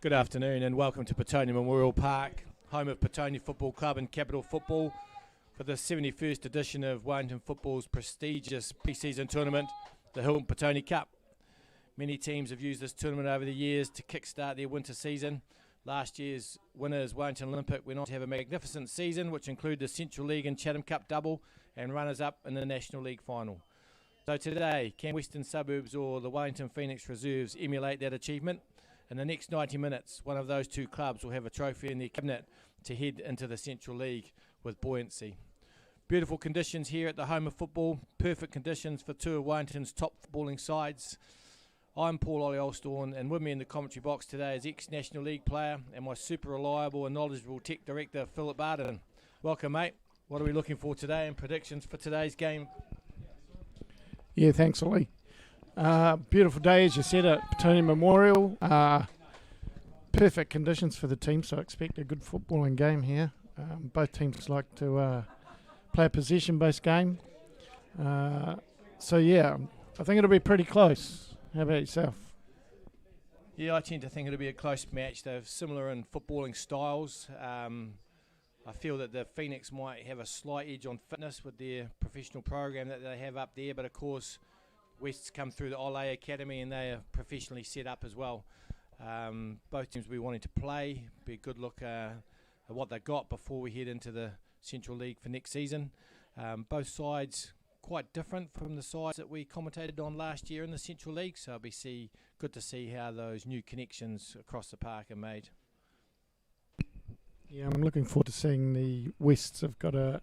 Good afternoon and welcome to Petone Memorial Park, home of Petone Football Club and Capital Football for the 71st edition of Wellington Football's prestigious pre-season tournament, the Hilton Petone Cup. Many teams have used this tournament over the years to kickstart their winter season. Last year's winners, Wellington Olympic, went on to have a magnificent season, which included the Central League and Chatham Cup double and runners-up in the National League final. So today, can Western Suburbs or the Wellington Phoenix Reserves emulate that achievement? In the next 90 minutes, one of those two clubs will have a trophy in their cabinet to head into the Central League with buoyancy. Beautiful conditions here at the home of football, perfect conditions for two of Wellington's top footballing sides. I'm Paul Ollie Olstorn, and with me in the commentary box today is ex-National League player and my super reliable and knowledgeable tech director, Philip Barden. Welcome, mate. What are we looking for today and predictions for today's game? Yeah, thanks, Ollie. Beautiful day, as you said, at Petone Memorial. Perfect conditions for the team, so I expect a good footballing game here. Both teams like to play a possession-based game. So, yeah, I think it'll be pretty close. How about yourself? Yeah, I tend to think it'll be a close match. They're similar in footballing styles. I feel that the Phoenix might have a slight edge on fitness with their professional program that they have up there, but of course West's come through the Ole Academy and they are professionally set up as well. Both teams will be wanting to play, be a good look at what they've got before we head into the Central League for next season. Both sides quite different from the sides that we commentated on last year in the Central League, so it'll be good to see how those new connections across the park are made. Yeah, I'm looking forward to seeing the Wests have got a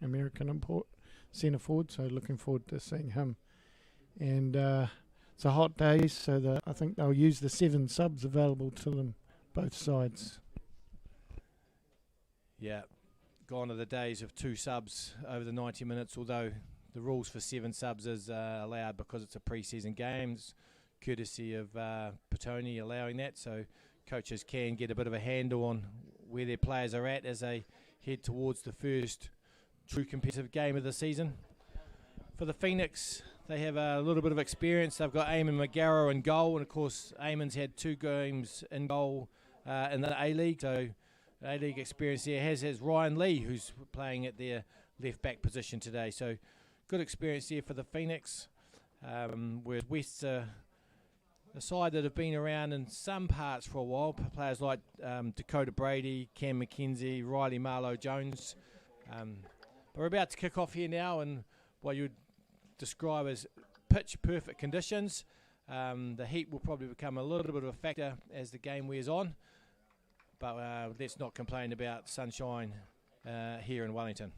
American import, centre forward, so looking forward to seeing him. And it's a hot day, so I think they'll use the 7 subs available to them, both sides. Yeah, gone are the days of 2 subs over the 90 minutes, although the rules for 7 subs is allowed because it's a pre-season game, courtesy of Petone allowing that, so coaches can get a bit of a handle on where their players are at as they head towards the first true competitive game of the season. For the Phoenix, they have a little bit of experience. They've got Eamon McGarrow in goal, and of course Eamon's had 2 games in goal in the A-League, so A-League experience there. Has Ryan Lee, who's playing at their left-back position today, so good experience there for the Phoenix, whereas West's a side that have been around in some parts for a while, players like Dakota Brady, Cam McKenzie, Riley Marlowe-Jones. But we're about to kick off here now in what you would describe as pitch-perfect conditions. The heat will probably become a little bit of a factor as the game wears on, but let's not complain about sunshine here in Wellington.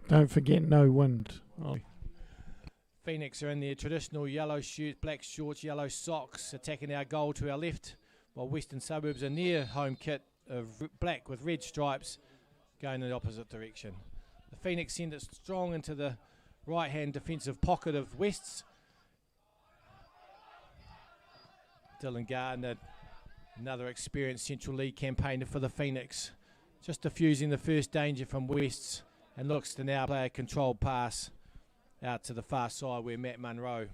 Don't forget no wind, Ollie. Phoenix are in their traditional yellow shirts, black shorts, yellow socks, attacking our goal to our left, while Western Suburbs in their home kit of black with red stripes going in the opposite direction. The Phoenix send it strong into the right-hand defensive pocket of West's. Dylan Gardner, another experienced Central League campaigner for the Phoenix, just diffusing the first danger from West's and looks to now play a controlled pass out to the far side where Matt Munro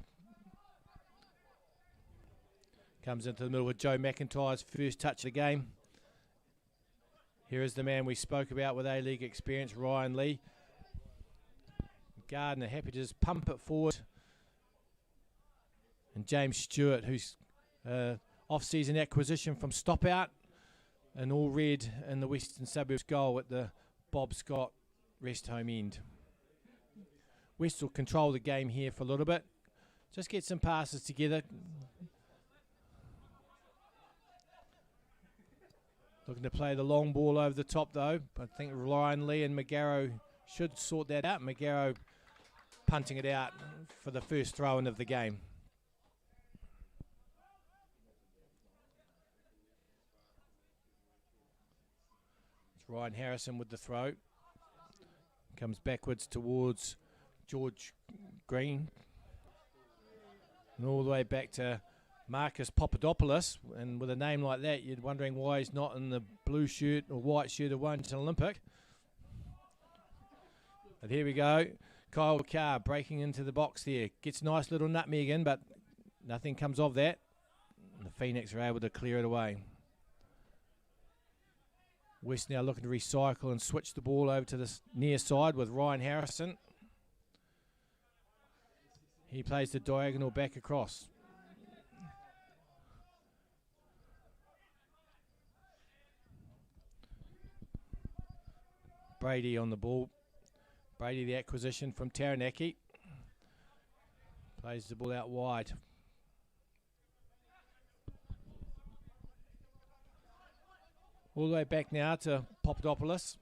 comes into the middle with Joe McIntyre's first touch of the game. Here is the man we spoke about with A-League experience, Ryan Lee. Gardner happy to just pump it forward. And James Stewart, who's off-season acquisition from Stop Out, and all red in the Western Suburbs goal at the Bob Scott rest home end. West will control the game here for a little bit. Just get some passes together. Looking to play the long ball over the top though. I think Ryan Lee and McGarrow should sort that out. McGarrow punting it out for the first throw-in of the game. It's Ryan Harrison with the throw. Comes backwards towards George Green, and all the way back to Marcus Papadopoulos, and with a name like that you're wondering why he's not in the blue shirt or white shirt of Wellington Olympic. But here we go, Kyle Carr breaking into the box there, gets a nice little nutmeg in, but nothing comes of that. The Phoenix are able to clear it away. West now looking to recycle and switch the ball over to the near side with Ryan Harrison. He plays the diagonal back across. Brady on the ball. Brady, the acquisition from Taranaki. Plays the ball out wide. All the way back now to Papadopoulos.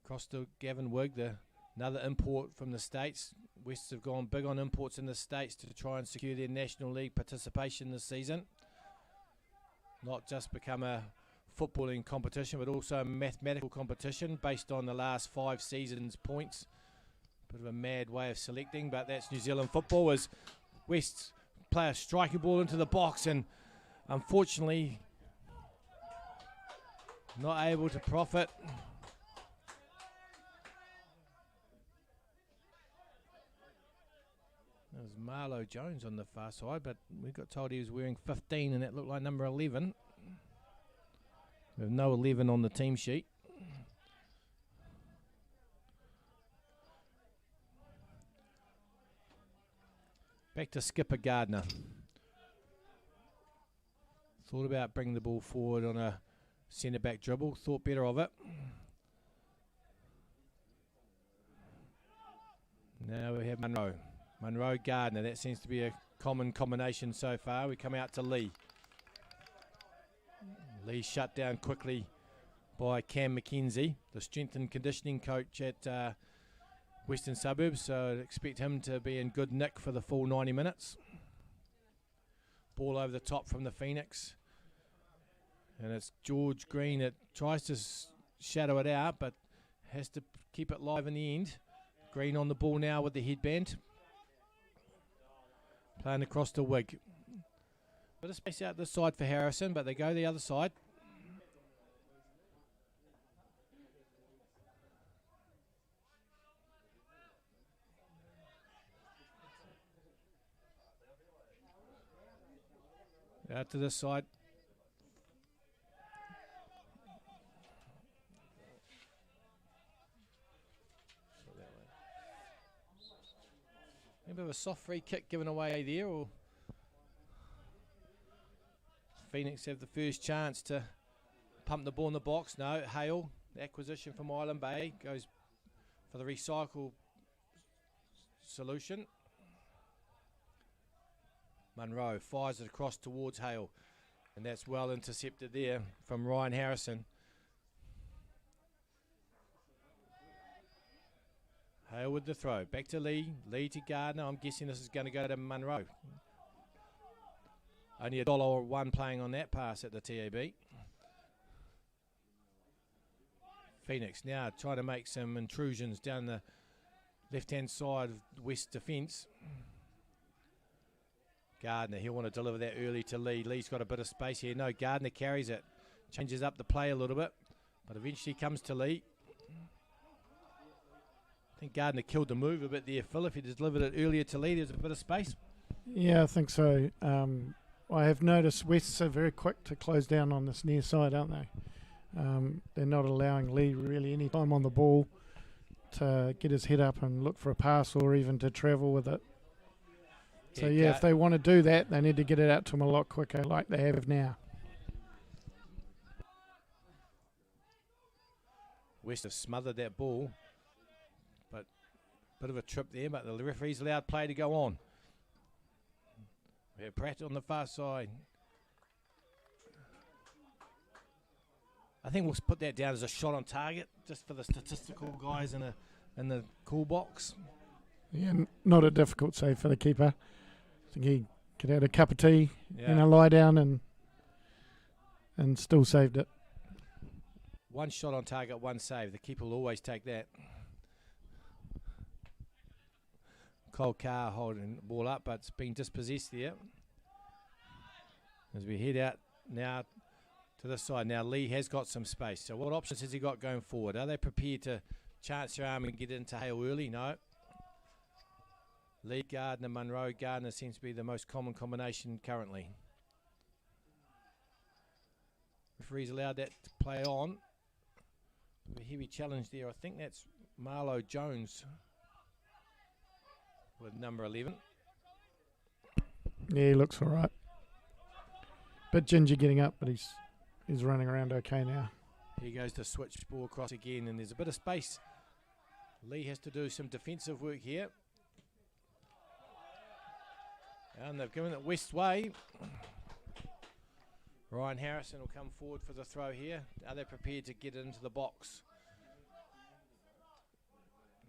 Across to Gavin Wigg, another import from the States. Wests have gone big on imports in the States to try and secure their National League participation this season. Not just become a footballing competition, but also a mathematical competition based on the last 5 seasons' points. Bit of a mad way of selecting, but that's New Zealand football. As West's player striking ball into the box and unfortunately not able to profit. There's Marlo Jones on the far side, but we got told he was wearing 15 and that looked like number 11. We have no 11 on the team sheet. Back to Skipper Gardner. Thought about bringing the ball forward on a centre-back dribble. Thought better of it. Now we have Munro. Munro Gardner. That seems to be a common combination so far. We come out to Lee. Lee shut down quickly by Cam McKenzie, the strength and conditioning coach at Western Suburbs. So I'd expect him to be in good nick for the full 90 minutes. Ball over the top from the Phoenix. And it's George Green that tries to shadow it out, but has to keep it live in the end. Green on the ball now with the headband. Playing across to Wigg. Bit of space out this side for Harrison, but they go the other side. Out to this side. A bit of a soft free kick given away there, or Phoenix have the first chance to pump the ball in the box. No, Hale, the acquisition from Island Bay, goes for the recycle solution. Munro fires it across towards Hale, and that's well intercepted there from Ryan Harrison. Hale with the throw. Back to Lee. Lee to Gardner. I'm guessing this is going to go to Munro. Only $1 playing on that pass at the TAB. Phoenix now trying to make some intrusions down the left-hand side of West defence. Gardner, he'll want to deliver that early to Lee. Lee's got a bit of space here. No, Gardner carries it. Changes up the play a little bit, but eventually comes to Lee. I think Gardner killed the move a bit there, Phil. If he delivered it earlier to Lee, there's a bit of space. Yeah, I think so. I have noticed Wests are very quick to close down on this near side, aren't they? They're not allowing Lee really any time on the ball to get his head up and look for a pass or even to travel with it. So, yeah, if they want to do that, they need to get it out to him a lot quicker like they have now. West have smothered that ball, but bit of a trip there, but the referee's allowed play to go on. We have Pratt on the far side. I think we'll put that down as a shot on target, just for the statistical guys in the call box. Yeah, not a difficult save for the keeper. I think he could have had a cup of tea, lie down and still saved it. One shot on target, one save. The keeper will always take that. Cole Carr holding the ball up, but it's been dispossessed there. As we head out now to this side. Now Lee has got some space. So what options has he got going forward? Are they prepared to chance their arm and get into Hale early? No. Lee, Gardner, Munro. Gardner seems to be the most common combination currently. Referee's allowed that to play on. A heavy challenge there. I think that's Marlo Jones with number 11. Yeah, he looks all right. Bit ginger getting up, but he's running around okay now. Here goes the switch ball across again, and there's a bit of space. Lee has to do some defensive work here. And they've given it West way. Ryan Harrison will come forward for the throw here. Are they prepared to get into the box?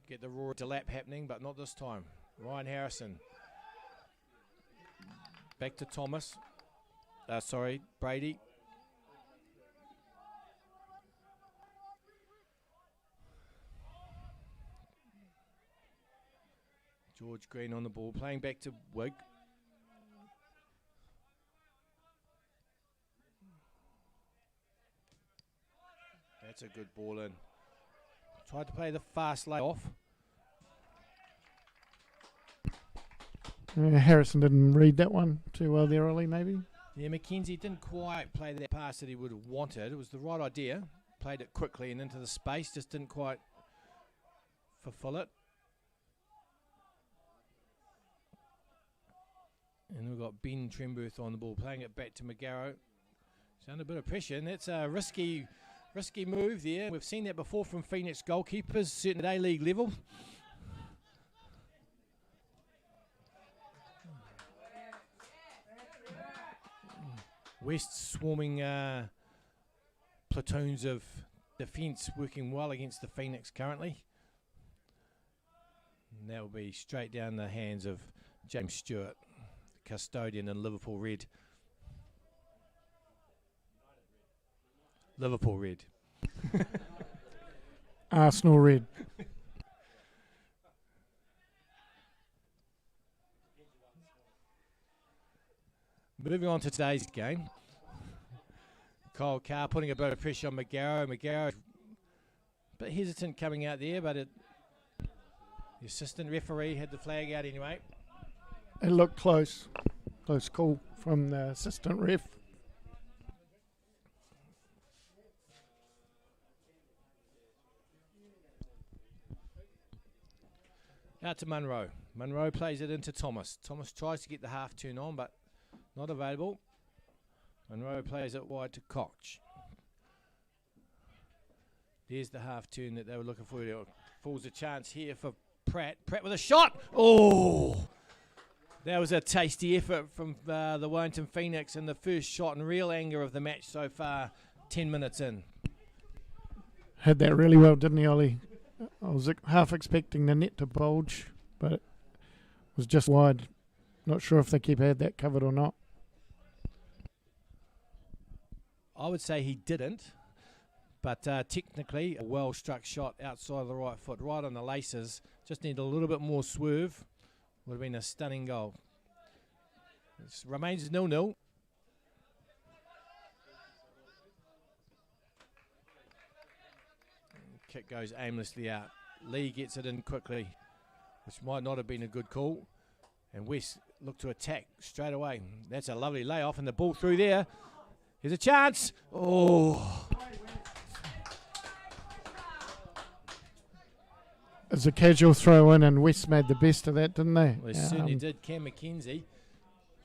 Get the raw to lap happening, but not this time. Ryan Harrison. Back to Thomas. Brady. George Green on the ball, playing back to Wig. That's a good ball in. Tried to play the fast layoff. Harrison didn't read that one too well there, Ollie, maybe. Yeah, McKenzie didn't quite play that pass that he would have wanted. It was the right idea. Played it quickly and into the space, just didn't quite fulfill it. And we've got Ben Tremberth on the ball, playing it back to McGarrow. He's under a bit of pressure, and that's a risky move there. We've seen that before from Phoenix goalkeepers, certainly at A-League level. West swarming platoons of defence, working well against the Phoenix currently. And that will be straight down the hands of James Stewart, the custodian in Liverpool Red. Liverpool Red. Arsenal Red. Moving on to today's game. Kyle Carr putting a bit of pressure on McGarrow. McGarrow a bit hesitant coming out there, but the assistant referee had the flag out anyway. It looked close. Close call from the assistant ref. Out to Munro. Munro plays it into Thomas. Thomas tries to get the half turn on, but not available. Munro plays it wide to Koch. There's the half turn that they were looking for. Falls a chance here for Pratt. Pratt with a shot. Oh! That was a tasty effort from the Wellington Phoenix, and the first shot and real anger of the match so far, 10 minutes in. Had that really well, didn't he, Ollie? I was half expecting the net to bulge, but it was just wide. Not sure if the keeper had that covered or not. I would say he didn't, but technically a well-struck shot outside of the right foot, right on the laces. Just need a little bit more swerve. Would have been a stunning goal. It remains 0-0. Kick goes aimlessly out. Lee gets it in quickly, which might not have been a good call. And West look to attack straight away. That's a lovely layoff, and the ball through there. Here's a chance. Oh. It's a casual throw in, and West made the best of that, didn't they? Well, they certainly did. Cam McKenzie,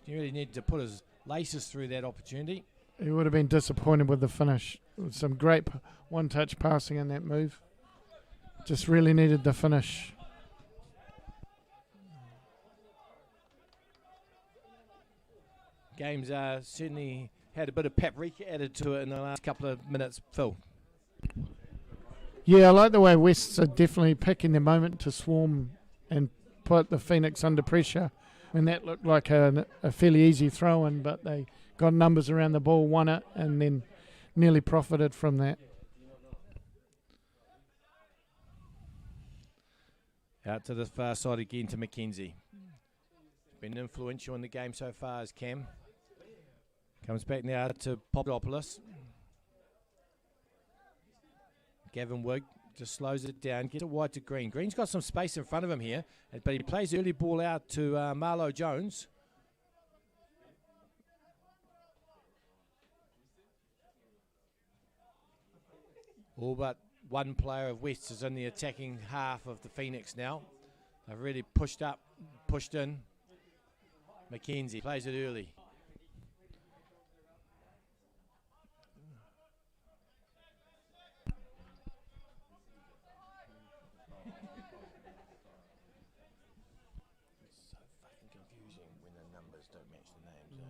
he really needed to put his laces through that opportunity. He would have been disappointed with the finish. Some great one-touch passing in that move. Just really needed the finish. Game's certainly had a bit of paprika added to it in the last couple of minutes, Phil. Yeah, I like the way Wests are definitely picking the moment to swarm and put the Phoenix under pressure. And that looked like a fairly easy throw-in, but they got numbers around the ball, won it, and then nearly profited from that. Out to the far side again to McKenzie. Been influential in the game so far as Cam. Comes back now to Popopoulos. Gavin Wigg just slows it down, gets it wide to Green. Green's got some space in front of him here, but he plays early ball out to Marlo Jones. All but one player of West is in the attacking half of the Phoenix now. They've really pushed up, pushed in. Mackenzie plays it early. It's so fucking confusing when the numbers don't match the names, eh?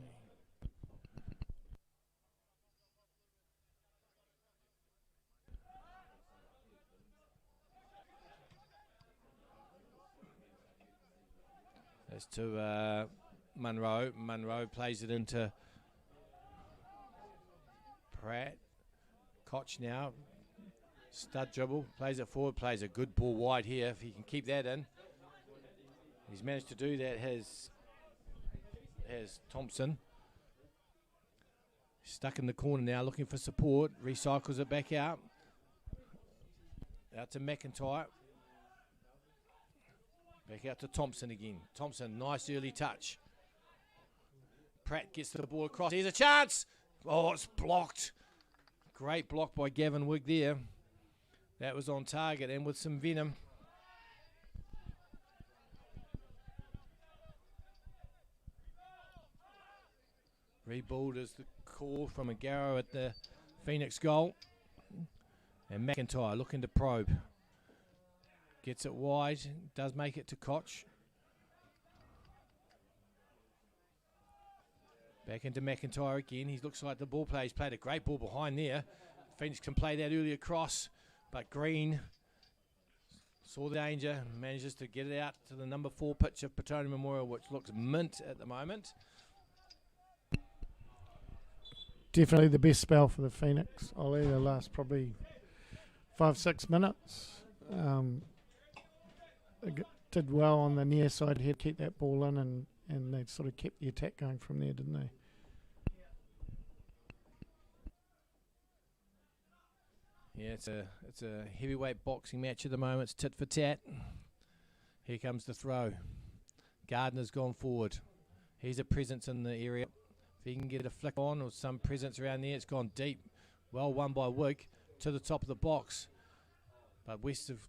As to Munro. Munro plays it into Pratt. Koch now. Stud dribble. Plays it forward. Plays a good ball wide here. If he can keep that in. He's managed to do that. Has Thompson. Stuck in the corner now looking for support. Recycles it back out. Out to McIntyre. Back out to Thompson again. Thompson, nice early touch. Pratt gets the ball across. Here's a chance. Oh, it's blocked. Great block by Gavin Wigg there. That was on target and with some venom. Rebuild is the call from a Garrow at the Phoenix goal. And McIntyre looking to probe. Gets it wide, does make it to Koch. Back into McIntyre again. He looks like the ball player. He's played a great ball behind there. Phoenix can play that early across, but Green saw the danger, manages to get it out to the number 4 pitch of Petone Memorial, which looks mint at the moment. Definitely the best spell for the Phoenix. Ollie, the last probably 5-6 minutes. They did well on the near side here to keep that ball in, and they sort of kept the attack going from there, didn't they? Yeah, it's a heavyweight boxing match at the moment. It's tit for tat. Here comes the throw. Gardner's gone forward. He's a presence in the area. If he can get a flick on or some presence around there, it's gone deep. Well won by Wigg to the top of the box. But West have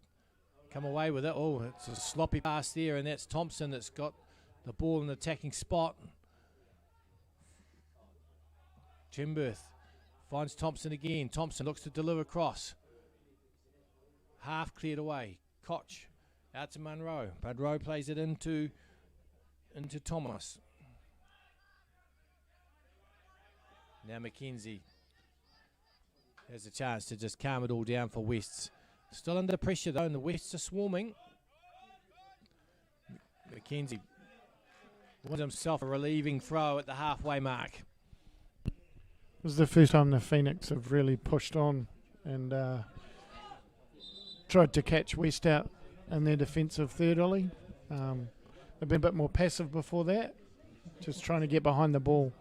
come away with it. Oh, it's a sloppy pass there, and that's Thompson that's got the ball in the attacking spot. Chimberth finds Thompson again. Thompson looks to deliver across. Half cleared away. Koch out to Munro. Munro plays it into Thomas. Now Mackenzie has a chance to just calm it all down for Wests. Still under pressure though, and the Wests are swarming. Mackenzie wins himself a relieving throw at the halfway mark. This is the first time the Phoenix have really pushed on and tried to catch West out in their defensive third, Ollie. They've been a bit more passive before that, just trying to get behind the ball.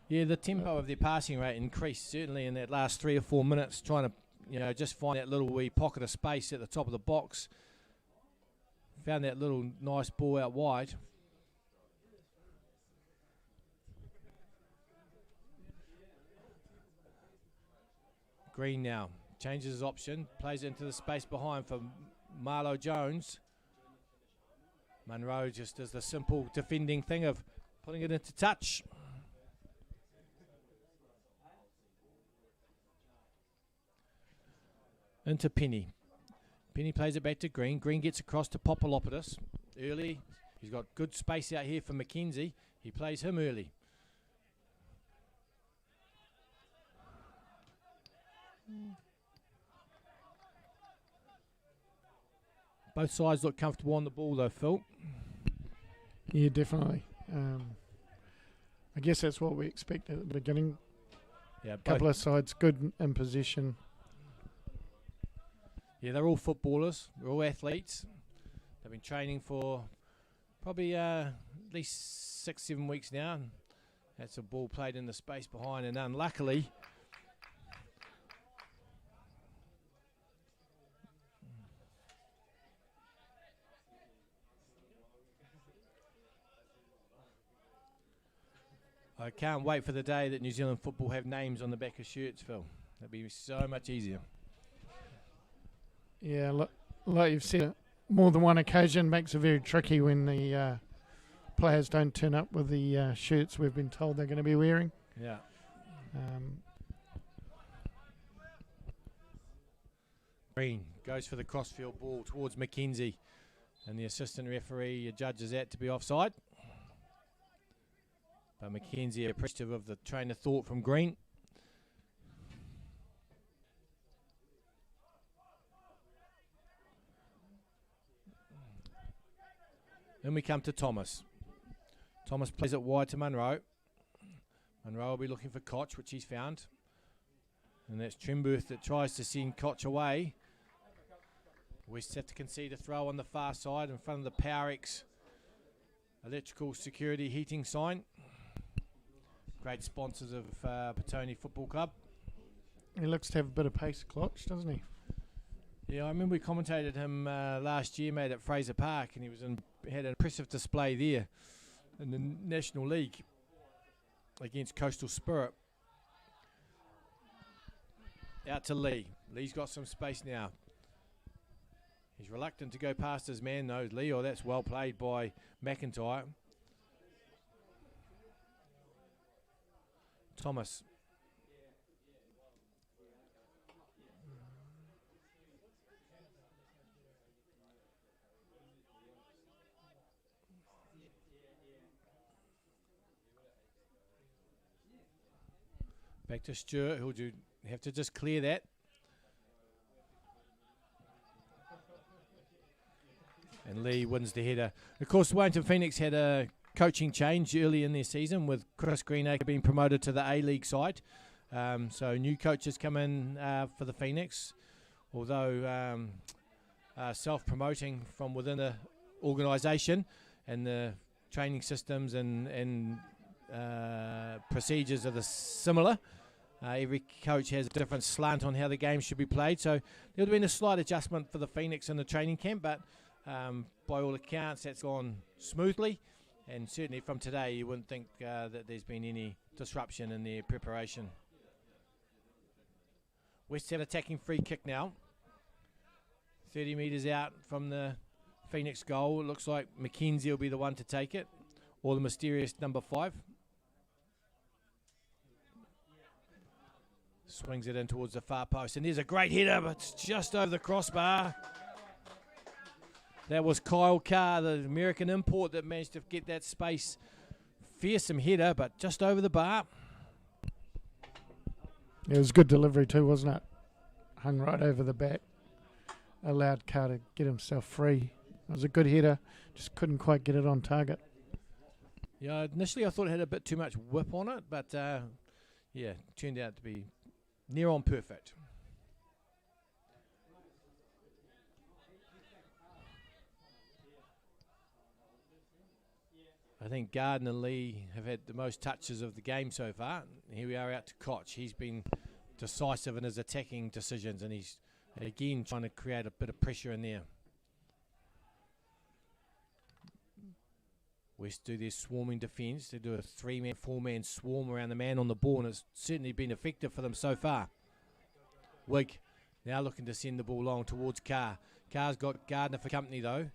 Yeah, the tempo of their passing rate increased certainly in that last 3 or 4 minutes, trying to just find that little wee pocket of space at the top of the box. Found that little nice ball out wide. Green now changes his option, plays it into the space behind for Marlo Jones. Munro just does the simple defending thing of putting it into touch. Into Penny. Penny plays it back to Green. Green gets across to Popolopoulos early. He's got good space out here for Mackenzie. He plays him early. Both sides look comfortable on the ball though, Phil. Yeah, definitely. I guess that's what we expected at the beginning. Yeah, a couple of sides good in possession. Yeah, they're all footballers. They're all athletes. They've been training for probably at least 6-7 weeks now. That's a ball played in the space behind, and unluckily, I can't wait for the day that New Zealand football have names on the back of shirts, Phil. That'd be so much easier. Yeah, like you've said, more than one occasion makes it very tricky when the players don't turn up with the shirts we've been told they're going to be wearing. Yeah. Green goes for the crossfield ball towards Mackenzie, and the assistant referee judges that to be offside. But Mackenzie appreciative of the train of thought from Green. Then we come to Thomas. Thomas plays it wide to Munro. Munro will be looking for Koch, which he's found. And that's Tremburth that tries to send Koch away. West have to concede a throw on the far side in front of the Powerex electrical security heating sign. Great sponsors of Petone Football Club. He looks to have a bit of pace, Koch, doesn't he? Yeah, I remember we commentated him last year, mate, at Fraser Park, and he was had an impressive display there in the National League against Coastal Spirit. Out to Lee. Lee's got some space now. He's reluctant to go past his man, though, Lee. Oh, that's well played by McIntyre. Thomas. Back to Stewart, who'll have to just clear that. And Lee wins the header. Of course, Wellington Phoenix had a coaching change early in their season with Chris Greenacre being promoted to the A-League side. So new coaches come in for the Phoenix, although self-promoting from within the organisation, and the training systems and procedures are similar. Every coach has a different slant on how the game should be played, so there would have been a slight adjustment for the Phoenix in the training camp, but by all accounts that's gone smoothly, and certainly from today you wouldn't think that there's been any disruption in their preparation. West have attacking free kick now, 30 metres out from the Phoenix goal. It looks like Mackenzie will be the one to take it, or the mysterious number 5. Swings it in towards the far post, and there's a great header, but it's just over the crossbar. That was Kyle Carr, the American import, that managed to get that space. Fearsome header, but just over the bar. It was good delivery too, wasn't it? Hung right over the back. Allowed Carr to get himself free. It was a good header, just couldn't quite get it on target. Yeah, initially I thought it had a bit too much whip on it, but yeah, turned out to be near on perfect. I think Gardner Lee have had the most touches of the game so far. Here we are out to Koch. He's been decisive in his attacking decisions, and he's again trying to create a bit of pressure in there. West do their swarming defence. They do a 3-man, 4-man swarm around the man on the ball, and it's certainly been effective for them so far. Wig now looking to send the ball long towards Carr. Carr's got Gardner for company though.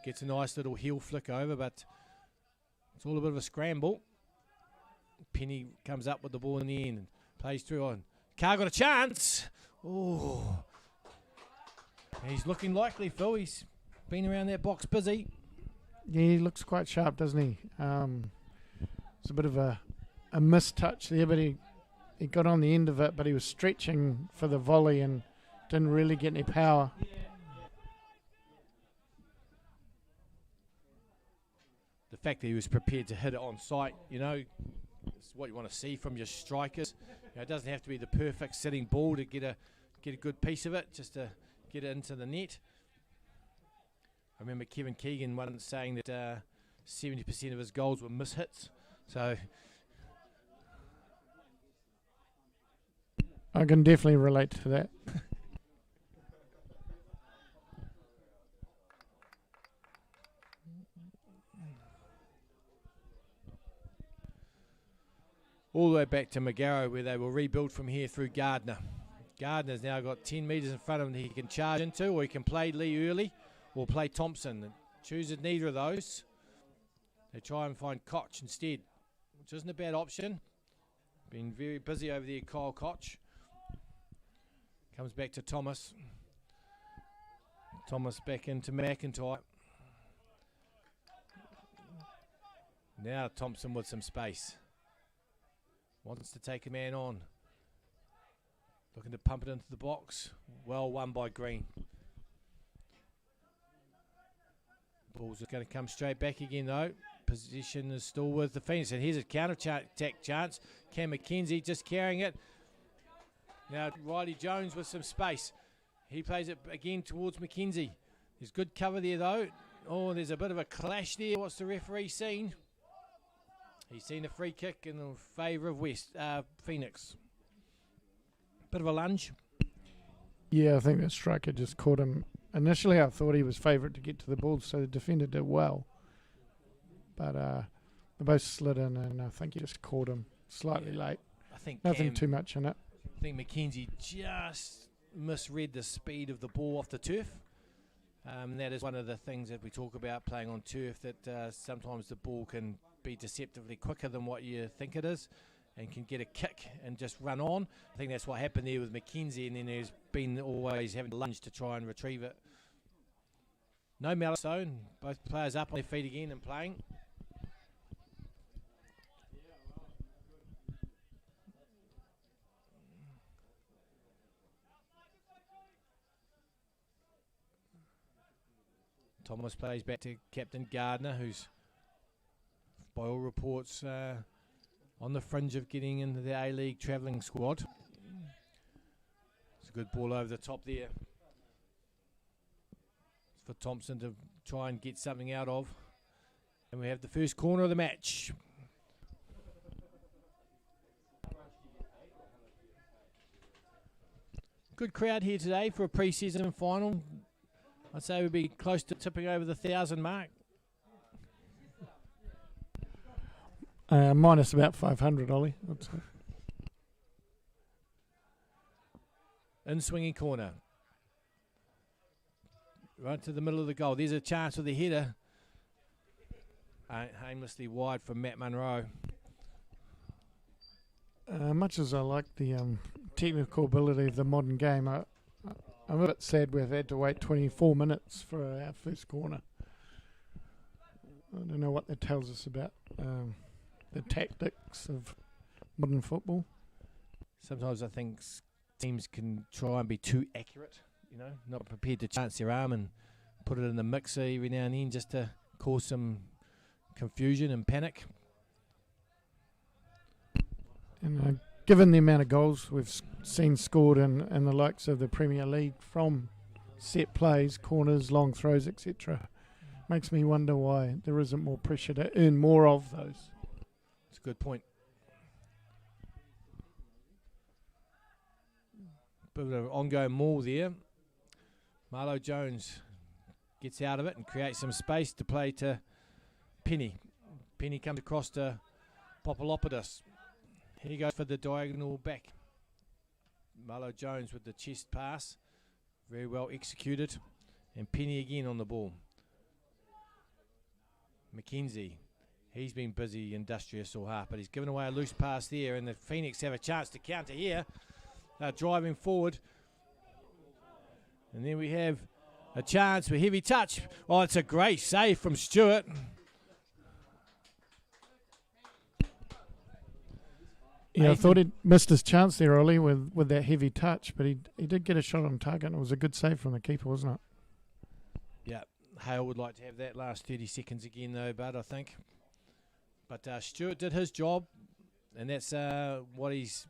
Gets a nice little heel flick over, but it's all a bit of a scramble. Penny comes up with the ball in the end and plays through on. Carr got a chance. Oh, he's looking likely, Phil. He's been around that box busy. Yeah, he looks quite sharp, doesn't he? It's a bit of a mistouch there, but he got on the end of it, but he was stretching for the volley and didn't really get any power. The fact that he was prepared to hit it on sight, you know, is what you want to see from your strikers. You know, it doesn't have to be the perfect sitting ball to get a good piece of it, just to get it into the net. I remember Kevin Keegan once saying that 70% of his goals were mishits. So I can definitely relate to that. all the way back to Magaro, where they will rebuild from here through Gardner. Gardner's now got 10 metres in front of him he can charge into, or he can play Lee early or play Thompson. Chooses neither of those. They try and find Koch instead, which isn't a bad option. Been very busy over there, Kyle Koch. Comes back to Thomas. Thomas back into McIntyre. Now Thompson with some space. Wants to take a man on. Looking to pump it into the box. Well won by Green. Ball's going to come straight back again though. Position is still with the Phoenix. And here's a counter-attack chance. Cam McKenzie just carrying it. Now Riley Jones with some space. He plays it again towards McKenzie. There's good cover there though. Oh, there's a bit of a clash there. What's the referee seen? He's seen a free kick in favour of Phoenix. Bit of a lunge. Yeah, I think that striker just caught him. Initially, I thought he was favourite to get to the ball, so the defender did well. But they both slid in, and I think he just caught him slightly late. I think nothing too much in it. I think McKenzie just misread the speed of the ball off the turf. That is one of the things that we talk about playing on turf, that sometimes the ball can be deceptively quicker than what you think it is and can get a kick and just run on. I think that's what happened there with McKenzie, and then there's been always having to lunge to try and retrieve it. No Malistone, both players up on their feet again and playing. Thomas plays back to Captain Gardner, who's by all reports on the fringe of getting into the A-League travelling squad. It's a good ball over the top there. It's for Thompson to try and get something out of. And we have the first corner of the match. Good crowd here today for a pre-season final. I'd say we'd be close to tipping over the 1,000 mark. Minus about 500, Ollie. In swinging corner. Right to the middle of the goal. There's a chance with the header. Aimlessly wide from Matt Munro. Much as I like the technical ability of the modern game, I'm a bit sad we've had to wait 24 minutes for our first corner. I don't know what that tells us about the tactics of modern football. Sometimes I think teams can try and be too accurate, not prepared to chance their arm and put it in the mixer every now and then just to cause some confusion and panic. And given the amount of goals we've seen scored in the likes of the Premier League from set plays, corners, long throws, etc., makes me wonder why there isn't more pressure to earn more of those. That's a good point. Bit of an ongoing maul there. Marlo Jones gets out of it and creates some space to play to Penny. Penny comes across to Popolopoulos. He goes for the diagonal back. Marlo Jones with the chest pass. Very well executed. And Penny again on the ball. McKenzie. He's been busy, industrious all half, but he's given away a loose pass there, and the Phoenix have a chance to counter here. They're driving forward. And then we have a chance for heavy touch. Oh, it's a great save from Stewart. Yeah, I thought he'd missed his chance there, Ollie, with that heavy touch, but he did get a shot on target, and it was a good save from the keeper, wasn't it? Yeah, Hale would like to have that last 30 seconds again, though, Bud, I think. But Stewart did his job, and that's what he's...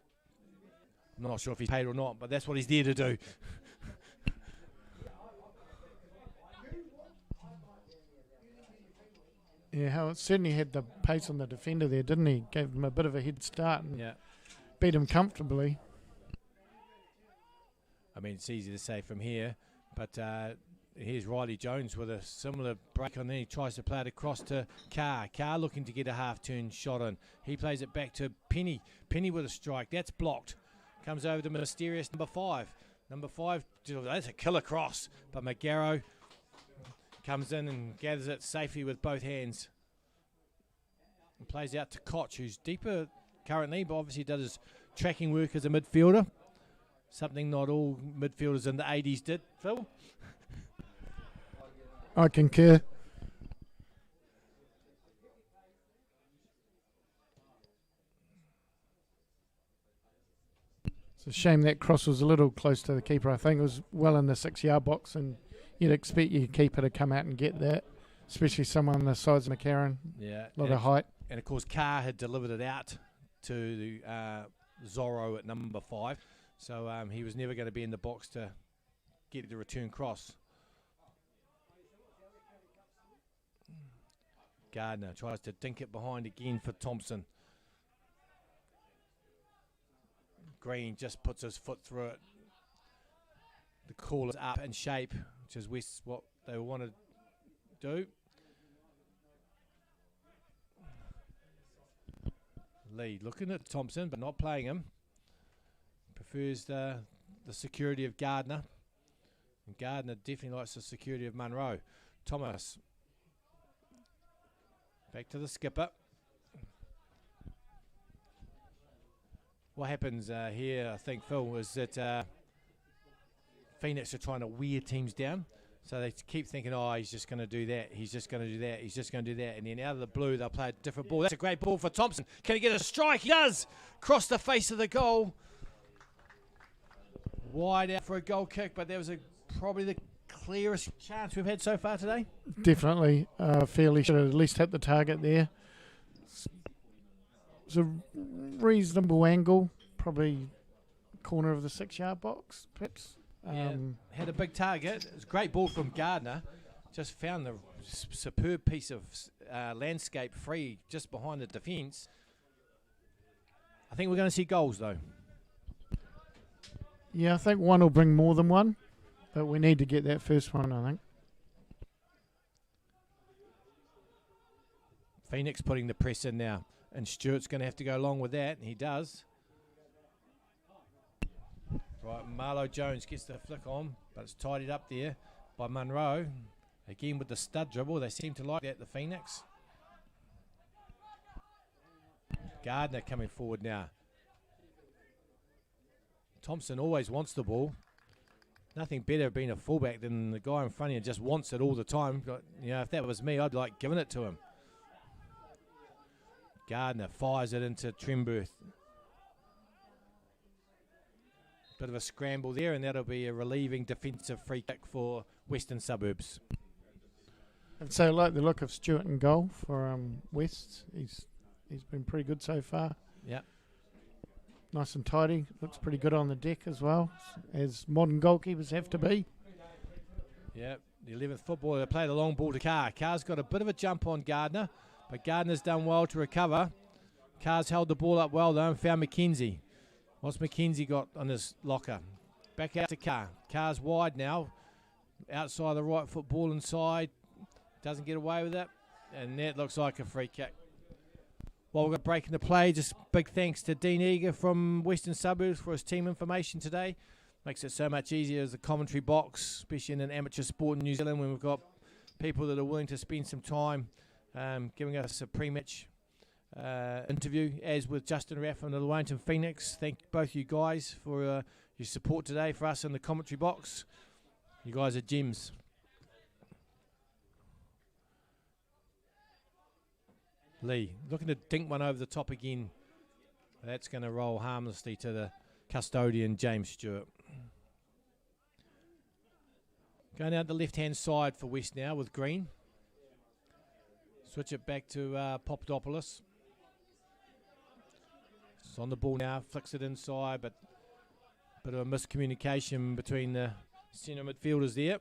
I'm not sure if he's paid or not, but that's what he's there to do. Yeah, Howard certainly had the pace on the defender there, didn't he? Gave him a bit of a head start and beat him comfortably. I mean, it's easy to say from here, but here's Riley Jones with a similar break on there. He tries to play it across to Carr. Carr looking to get a half-turn shot in. He plays it back to Penny. Penny with a strike. That's blocked. Comes over to mysterious number 5. Number 5, that's a killer cross. But McGarrow comes in and gathers it safely with both hands. And plays out to Koch, who's deeper currently, but obviously does his tracking work as a midfielder. Something not all midfielders in the 80s did, Phil. I concur. It's a shame that cross was a little close to the keeper. I think it was well in the 6-yard box, and you'd expect your keeper to come out and get that, especially someone the size of McCarron. Yeah, a lot of height. And of course, Carr had delivered it out to Zorro at number 5, so he was never going to be in the box to get the return cross. Gardner tries to dink it behind again for Thompson. Green just puts his foot through it. The call is up in shape, which is West what they want to do. Lee looking at Thompson but not playing him. Prefers the security of Gardner. And Gardner definitely likes the security of Munro. Thomas. Back to the skipper. What happens here, I think, Phil, is that Phoenix are trying to wear teams down. So they keep thinking, oh, he's just going to do that. He's just going to do that. He's just going to do that. And then out of the blue, they'll play a different ball. That's a great ball for Thompson. Can he get a strike? He does. Cross the face of the goal. Wide out for a goal kick, but that was probably the clearest chance we've had so far today. Definitely. Fairly should have at least hit the target there. It's a reasonable angle. Probably corner of the 6-yard box, perhaps. Yeah, had a big target. It was a great ball from Gardner. Just found the superb piece of landscape free just behind the defence. I think we're going to see goals, though. Yeah, I think one will bring more than one, but we need to get that first one, I think. Phoenix putting the press in now, and Stewart's going to have to go along with that, and he does. Right, Marlo Jones gets the flick on, but it's tidied up there by Munro. Again with the stud dribble. They seem to like that, the Phoenix. Gardner coming forward now. Thompson always wants the ball. Nothing better being a fullback than the guy in front of you just wants it all the time. But, you know, if that was me, I'd like giving it to him. Gardner fires it into Tremberth. Bit of a scramble there, and that'll be a relieving defensive free kick for Western Suburbs. And so I like the look of Stewart in goal for West. He's been pretty good so far. Yeah. Nice and tidy. Looks pretty good on the deck as well, as modern goalkeepers have to be. Yeah, the 11th footballer played a long ball to Carr. Carr's got a bit of a jump on Gardner, but Gardner's done well to recover. Carr's held the ball up well, though, and found McKenzie. What's McKenzie got on his locker? Back out to Carr. Carr's wide now. Outside the right foot, ball inside. Doesn't get away with it. And that looks like a free kick. Well, we've got a break in the play. Just big thanks to Dean Eager from Western Suburbs for his team information today. Makes it so much easier as a commentary box, especially in an amateur sport in New Zealand when we've got people that are willing to spend some time giving us a pre-match interview, as with Justin Raff and the Wellington Phoenix. Thank both you guys for your support today for us in the commentary box. You guys are gems. Lee looking to dink one over the top again. That's going to roll harmlessly to the custodian, James Stewart. Going out the left-hand side for West now with Green. Switch it back to Papadopoulos. It's on the ball now, flicks it inside, but a bit of a miscommunication between the centre midfielders there.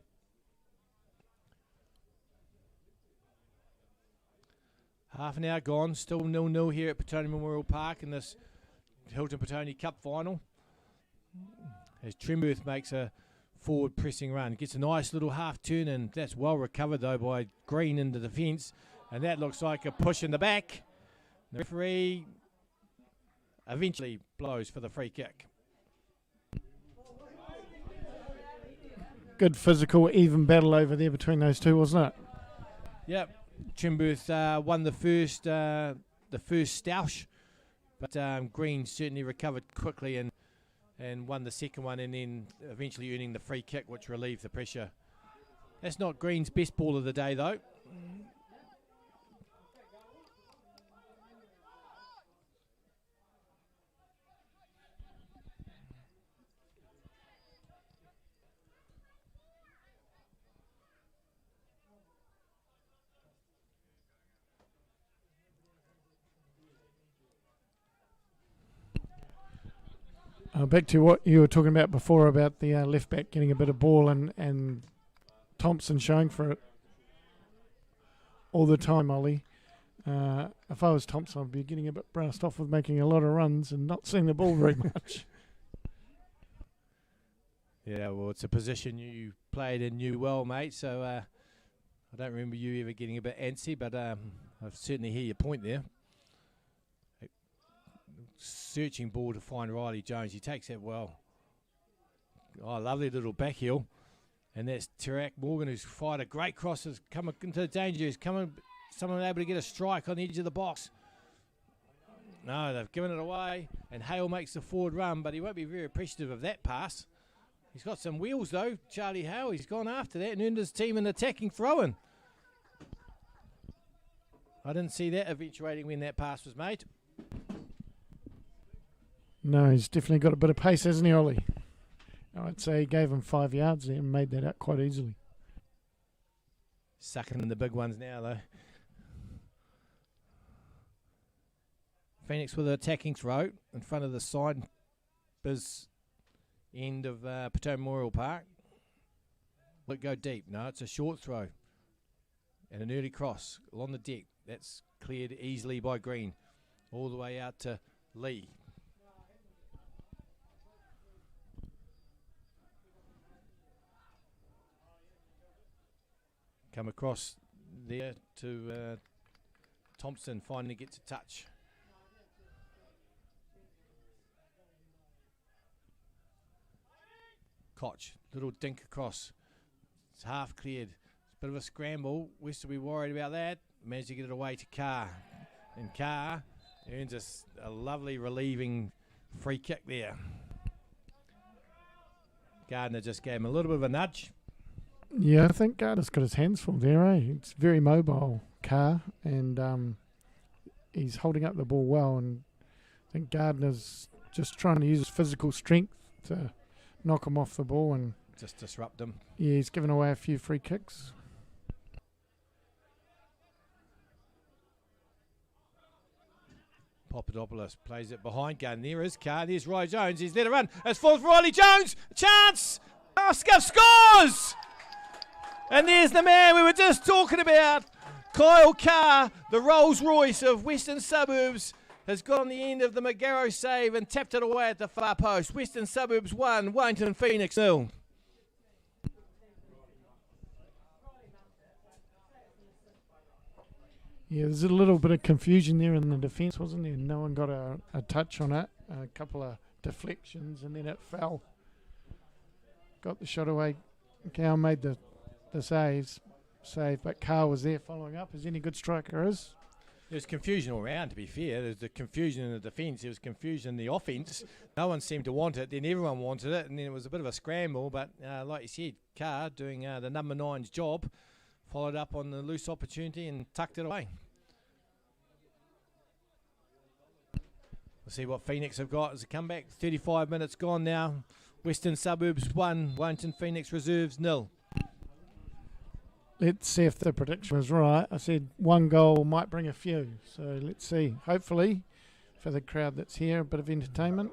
Half an hour gone, still 0-0 here at Petone Memorial Park in this Hilton Petone Cup final. As Tremberth makes a forward pressing run, gets a nice little half turn, and that's well recovered though by Green in the defence, and that looks like a push in the back. The referee eventually blows for the free kick. good physical, even battle over there between those two, wasn't it? Yep. Trimberth won the first stoush, but Green certainly recovered quickly and won the second one, and then eventually earning the free kick, which relieved the pressure. That's not Green's best ball of the day, though. Back to what you were talking about before about the left back getting a bit of ball and Thompson showing for it all the time, Ollie. If I was Thompson, I'd be getting a bit brassed off with making a lot of runs and not seeing the ball very much. Yeah, well, it's a position you played and knew well, mate, so I don't remember you ever getting a bit antsy, but I certainly hear your point there. Searching ball to find Riley Jones. He takes that well. Oh, lovely little back heel. And that's Tarak Morgan, who's fired a great cross, has come into danger. He's coming, someone able to get a strike on the edge of the box. No, they've given it away. And Hale makes the forward run, but he won't be very appreciative of that pass. He's got some wheels, though, Charlie Hale. He's gone after that and earned his team an attacking throw-in. I didn't see that eventuating when that pass was made. No, he's definitely got a bit of pace, hasn't he, Ollie? I'd say he gave him 5 yards there and made that out quite easily. Sucking in the big ones now, though. Phoenix with an attacking throw in front of the side biz end of Petone Memorial Park. Will it go deep? No, it's a short throw. And an early cross along the deck. That's cleared easily by Green. All the way out to Lee. Come across there to Thompson, finally gets a touch. Koch, little dink across. It's half cleared. It's a bit of a scramble. West will be worried about that. Managed to get it away to Carr. And Carr earns a lovely relieving free kick there. Gardner just gave him a little bit of a nudge. Yeah, I think Gardner's got his hands full there, eh? It's very mobile, Carr, and he's holding up the ball well, and I think Gardner's just trying to use his physical strength to knock him off the ball and just disrupt him. Yeah, he's given away a few free kicks. Papadopoulos plays it behind Gunn. There is Carr. There's Riley Jones. He's let it run. It's full for Riley Jones. Chance. Oh, Scuff scores. And there's the man we were just talking about. Kyle Carr, the Rolls Royce of Western Suburbs, has got on the end of the Magaro save and tapped it away at the far post. Western Suburbs 1, Wellington Phoenix 0. Yeah, there's a little bit of confusion there in the defence, wasn't there? No one got a touch on it. A couple of deflections and then it fell. Got the shot away. Cal made the save, but Carl was there following up, as any good striker is. There was confusion all around, to be fair. There's the confusion in the defence. There was confusion in the offence. No one seemed to want it. Then everyone wanted it, and then it was a bit of a scramble. But like you said, Carr doing the number 9's job, followed up on the loose opportunity and tucked it away. We'll see what Phoenix have got as a comeback. 35 minutes gone now. Western Suburbs 1, Wellington Phoenix Reserves 0. Let's see if the prediction was right. I said one goal might bring a few. So let's see. Hopefully, for the crowd that's here, a bit of entertainment.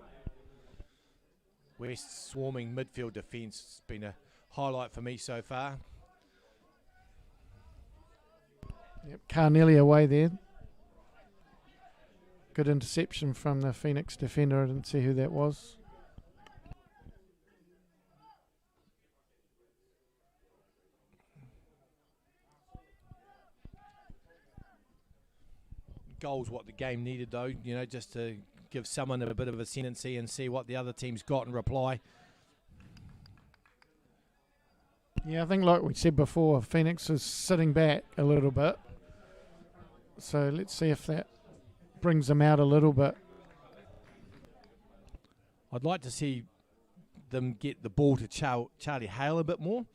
West swarming midfield defence has been a highlight for me so far. Yep, Carnelli away there. Good interception from the Phoenix defender. I didn't see who that was. Goals what the game needed, though, you know, just to give someone a bit of ascendancy and see what the other team's got in reply. Yeah, I think like we said before, Phoenix is sitting back a little bit. So let's see if that brings them out a little bit. I'd like to see them get the ball to Charlie Hale a bit more.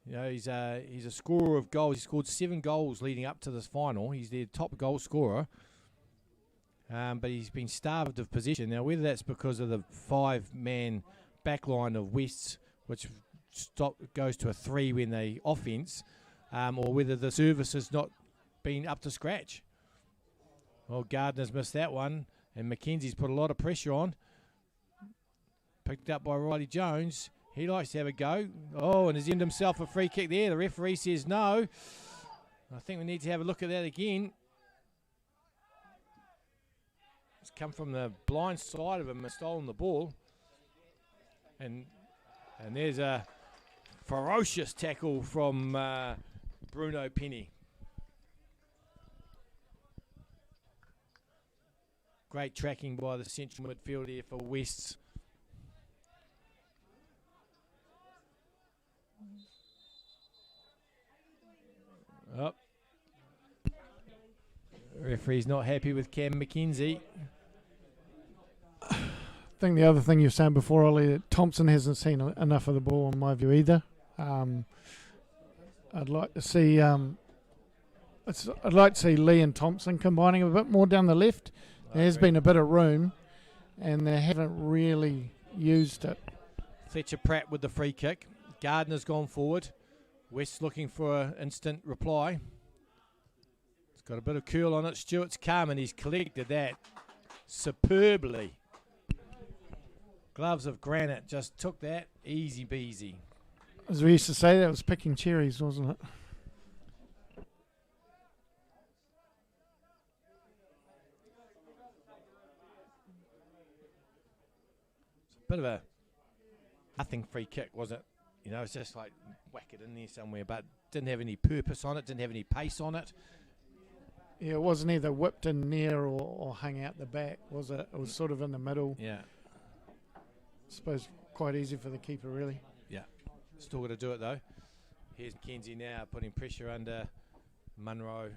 You know, he's a scorer of goals. He scored 7 goals leading up to this final. He's their top goal scorer. But he's been starved of possession. Now, whether that's because of the 5-man backline of Wests, which goes to a 3 when they offence, or whether the service has not been up to scratch. Well, Gardner's missed that one, and McKenzie's put a lot of pressure on. Picked up by Riley Jones. He likes to have a go. Oh, and has earned himself a free kick there. The referee says no. I think we need to have a look at that again. It's come from the blind side of him and stolen the ball. And there's a ferocious tackle from Bruno Penny. Great tracking by the central midfield here for Wests. Up. Referee's not happy with Cam McKenzie. I think the other thing you were saying before, Ollie, that Thompson hasn't seen enough of the ball in my view either. I'd like to see Lee and Thompson combining a bit more down the left. There has been a bit of room, and they haven't really used it. Fletcher Pratt with the free kick. Gardner's gone forward. West looking for an instant reply. It's got a bit of curl on it. Stewart's come and he's collected that superbly. Gloves of granite, just took that easy beasy. As we used to say, that was picking cherries, wasn't it? It's a bit of a nothing free kick, was it? You know, it's just like whack it in there somewhere, but didn't have any purpose on it, didn't have any pace on it. Yeah, it wasn't either whipped in near or hung out the back, was it? It was sort of in the middle. Yeah. I suppose quite easy for the keeper, really. Yeah. Still got to do it, though. Here's McKenzie now putting pressure under Munro.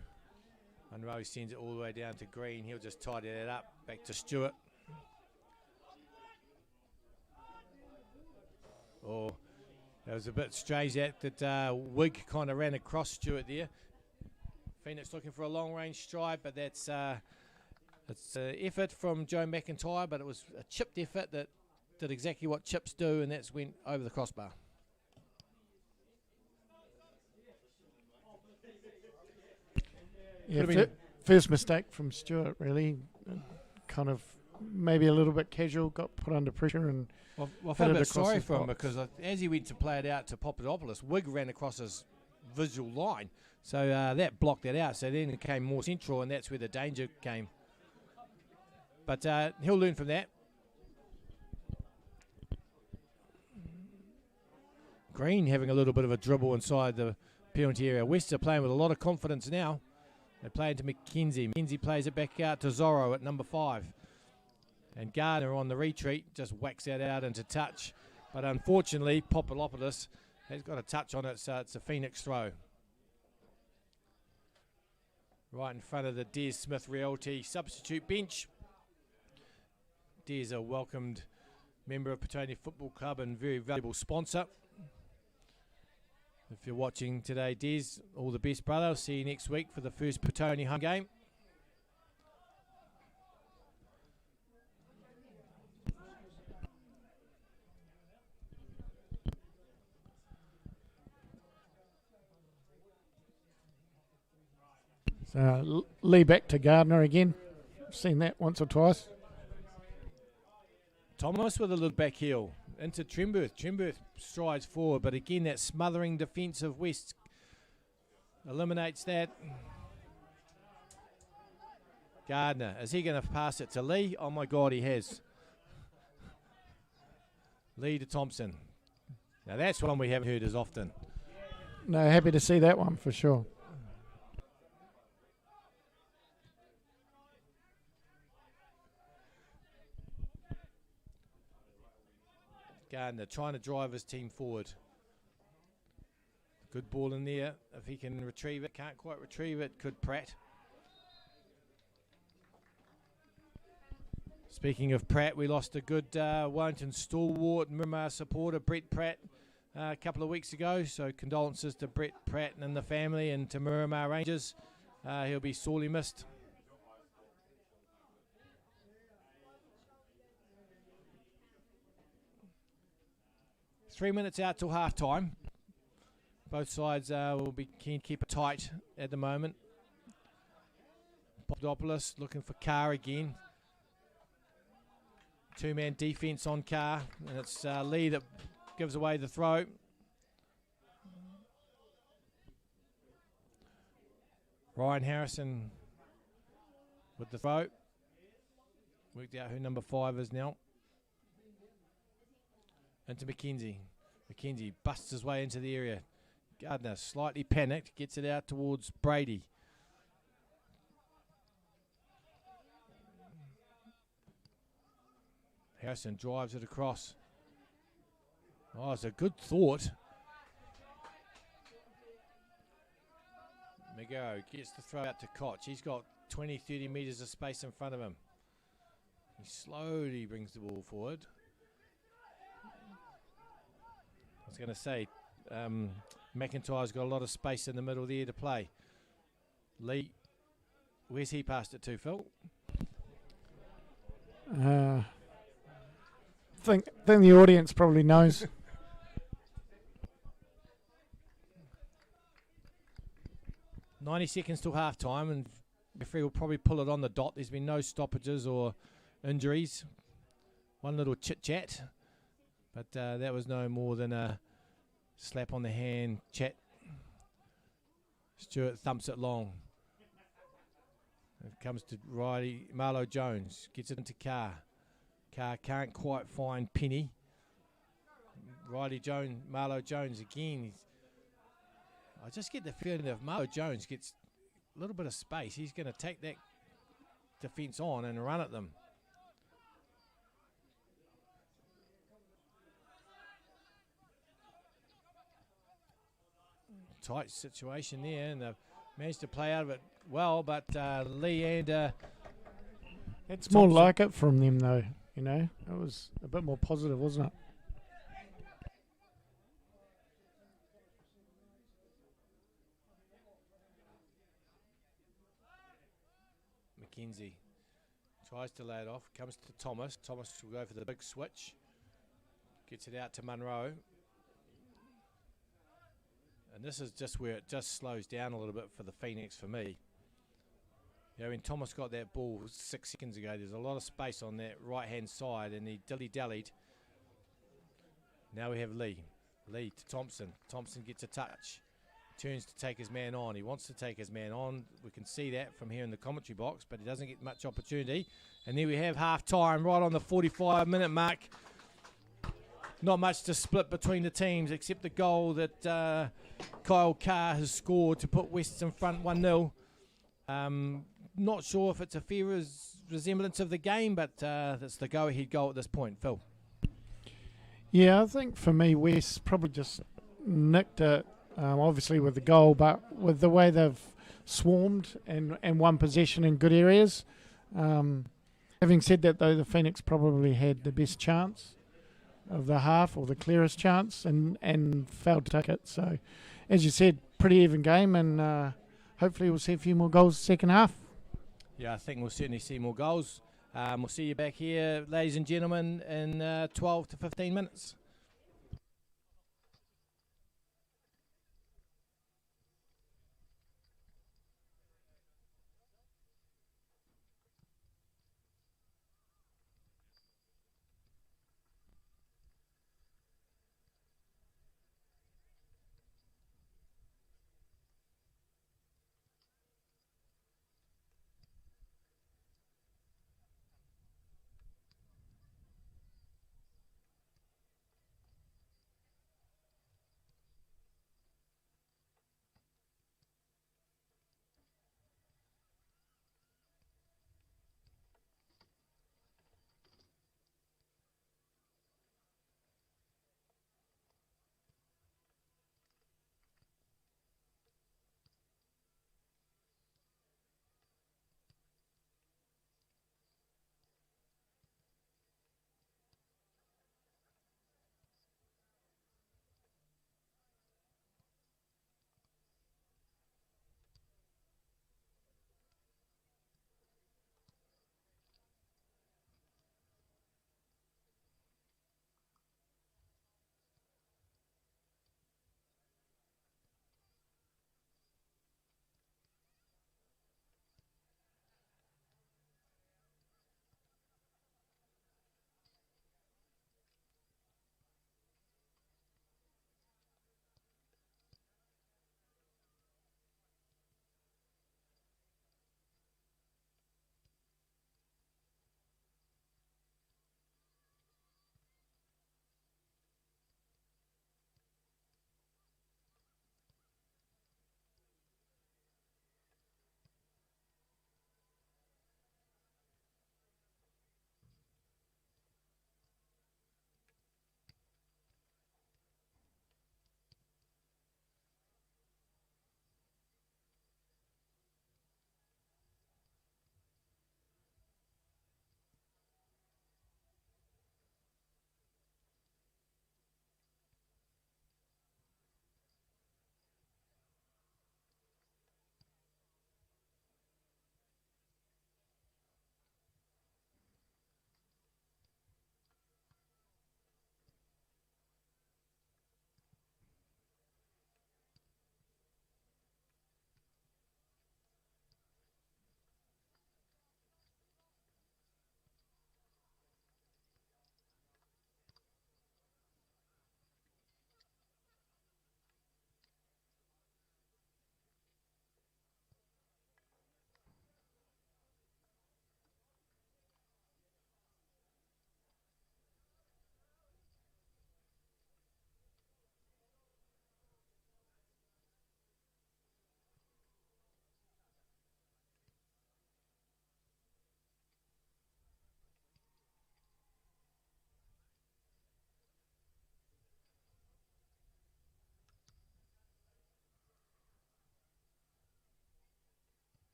Munro sends it all the way down to Green. He'll just tidy that up. Back to Stewart. Oh, that was a bit strange that Wig kind of ran across Stewart there. Phoenix looking for a long-range strike, but that's it's an effort from Joe McIntyre, but it was a chipped effort that did exactly what chips do, and that's went over the crossbar. Yeah, first mistake from Stewart, really. Kind of maybe a little bit casual, got put under pressure and I felt a bit sorry for him because as he went to play it out to Papadopoulos, Wig ran across his visual line. So that blocked that out. So then it came more central, and that's where the danger came. But he'll learn from that. Green having a little bit of a dribble inside the penalty area. West are playing with a lot of confidence now. They play into McKenzie. McKenzie plays it back out to Zorro at number 5. And Gardner on the retreat just whacks that out into touch. But unfortunately, Papadopoulos has got a touch on it, so it's a Phoenix throw. Right in front of the Des Smith Realty substitute bench. Des, a welcomed member of Petone Football Club and very valuable sponsor. If you're watching today, Des, all the best, brother. I'll see you next week for the first Petone home game. So Lee back to Gardner again. Seen that once or twice. Thomas with a little back heel into Tremberth. Tremberth strides forward, but again that smothering defence of West eliminates that. Gardner, is he going to pass it to Lee? Oh my God, he has. Lee to Thompson. Now that's one we haven't heard as often. No, happy to see that one for sure. Gardner trying to drive his team forward. Good ball in there. If he can retrieve it, can't quite retrieve it. Could Pratt. Speaking of Pratt, we lost a good Wellington stalwart Miramar supporter, Brett Pratt, a couple of weeks ago. So condolences to Brett Pratt and the family and to Miramar Rangers. He'll be sorely missed. Three minutes out till half time. Both sides will be keen to keep it tight at the moment. Papadopoulos looking for Carr again. Two-man defence on Carr, and it's Lee that gives away the throw. Ryan Harrison with the throw. Worked out who number 5 is now. Into McKenzie. McKenzie busts his way into the area. Gardner slightly panicked, gets it out towards Brady. Harrison drives it across. Oh, it's a good thought. Miguel gets the throw out to Koch. He's got 20, 30 metres of space in front of him. He slowly brings the ball forward. I was going to say, McIntyre's got a lot of space in the middle there to play. Lee, where's he passed it to, Phil? Think the audience probably knows. .90 seconds till half time, and referee will probably pull it on the dot. There's been no stoppages or injuries. One little chit-chat, but that was no more than a slap on the hand chat. Stewart thumps it long. It comes to Riley. Marlo Jones gets it into Carr. Carr can't quite find Penny. Riley Jones, Marlo Jones again. I just get the feeling that if Marlo Jones gets a little bit of space, he's going to take that defence on and run at them. Tight situation there, and they've managed to play out of it well, but Lee and it's more like it from them, though. You know, it was a bit more positive, wasn't it? McKenzie tries to lay it off, comes to Thomas. Thomas will go for the big switch. Gets it out to Munro. And this is just where it just slows down a little bit for the Phoenix for me. You know, when Thomas got that ball 6 seconds ago, there's a lot of space on that right-hand side, and he dilly-dallied. Now we have Lee. Lee to Thompson. Thompson gets a touch. Turns to take his man on. He wants to take his man on. We can see that from here in the commentary box, but he doesn't get much opportunity. And there we have half-time right on the 45-minute mark. Not much to split between the teams except the goal that Kyle Carr has scored to put Wests in front 1-0. Not sure if it's a fair resemblance of the game, but that's the go-ahead goal at this point. Phil? Yeah, I think for me, West probably just nicked it, obviously with the goal, but with the way they've swarmed and won possession in good areas. Having said that, though, the Phoenix probably had the best chance of the half, or the clearest chance, and failed to take it. So, as you said, pretty even game, and hopefully we'll see a few more goals second half. Yeah, I think we'll certainly see more goals. We'll see you back here, ladies and gentlemen, in 12 to 15 minutes.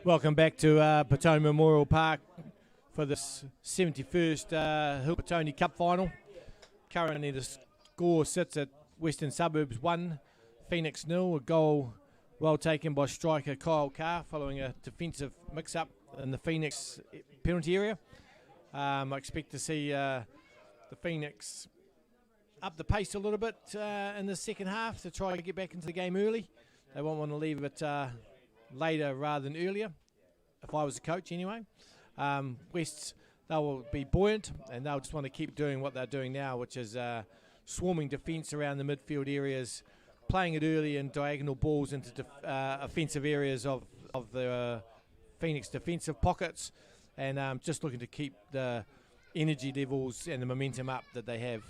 Welcome back to Petone Memorial Park for the 71st Hilton Petone Cup final. Currently the score sits at Western Suburbs 1, Phoenix 0, a goal well taken by striker Kyle Carr following a defensive mix-up in the Phoenix penalty area. I expect to see the Phoenix up the pace a little bit in the second half to try to get back into the game early. They won't want to leave it later rather than earlier, if I was a coach anyway. Wests, they will be buoyant and they'll just want to keep doing what they're doing now, which is swarming defence around the midfield areas, playing it early and diagonal balls into offensive areas of the Phoenix defensive pockets, and just looking to keep the energy levels and the momentum up that they have.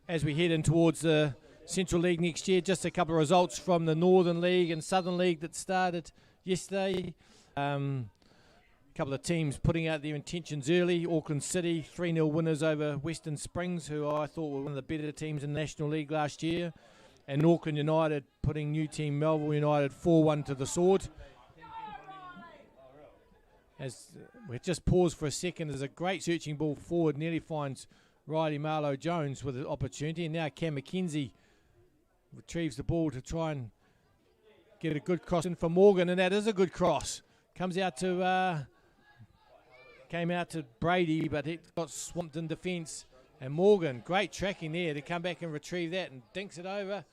As we head in towards the Central League next year, just a couple of results from the Northern League and Southern League that started yesterday. A couple of teams putting out their intentions early. Auckland City 3-0 winners over Western Springs, who I thought were one of the better teams in the National League last year. And Auckland United putting new team Melville United 4-1 to the sword. As we just pause for a second, there's a great searching ball forward, nearly finds Riley Marlowe Jones with an opportunity, and now Cam McKenzie retrieves the ball to try and get a good cross in for Morgan, and that is a good cross. Came out to Brady, but it got swamped in defence. And Morgan, great tracking there to come back and retrieve that and dinks it over.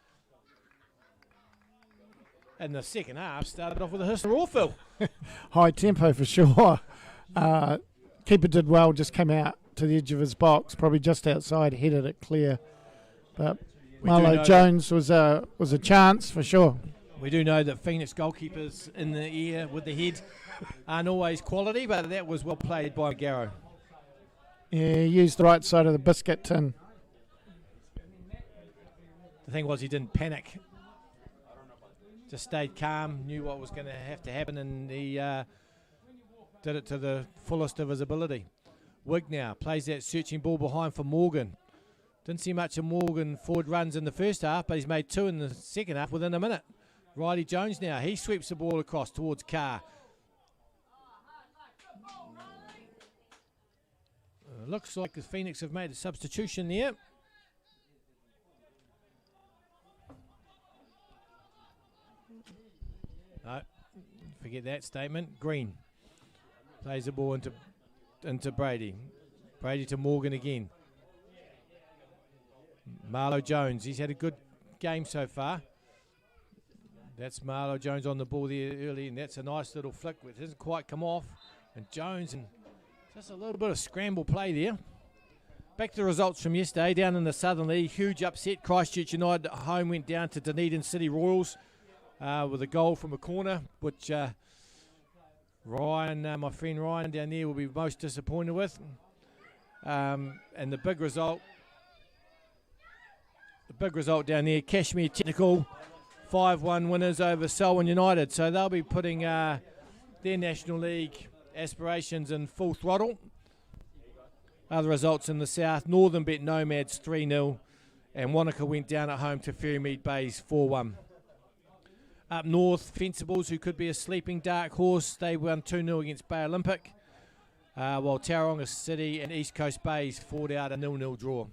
And the second half started off with a hiss and raw, Phil. High tempo for sure. Keeper did well, just came out to the edge of his box, probably just outside, headed it clear. But Marlo Jones was a chance for sure. We do know that Phoenix goalkeepers in the air with the head aren't always quality, but that was well played by Garrow. Yeah, he used the right side of the biscuit tin. The thing was, he didn't panic. Just stayed calm, knew what was going to have to happen, and he did it to the fullest of his ability. Wig now plays that searching ball behind for Morgan. Didn't see much of Morgan forward runs in the first half, but he's made two in the second half within a minute. Riley Jones now, he sweeps the ball across towards Carr. Looks like the Phoenix have made a substitution there. No, forget that statement. Green plays the ball into Brady. Brady to Morgan again. Marlo Jones, he's had a good game so far. That's Marlo Jones on the ball there early, and that's a nice little flick. It hasn't quite come off. And Jones, and just a little bit of scramble play there. Back to the results from yesterday. Down in the Southern League, huge upset. Christchurch United at home went down to Dunedin City Royals with a goal from a corner, which Ryan, my friend Ryan down there, will be most disappointed with. And the big result down there, Cashmere Technical 5-1 winners over Selwyn United. So they'll be putting their National League aspirations in full throttle. Other results in the south, Northern Bet Nomads 3-0, and Wanaka went down at home to Ferrymead Bays 4-1. Up north, Fencibles, who could be a sleeping dark horse, they won 2-0 against Bay Olympic, while Tauranga City and East Coast Bays fought out a 0-0 draw.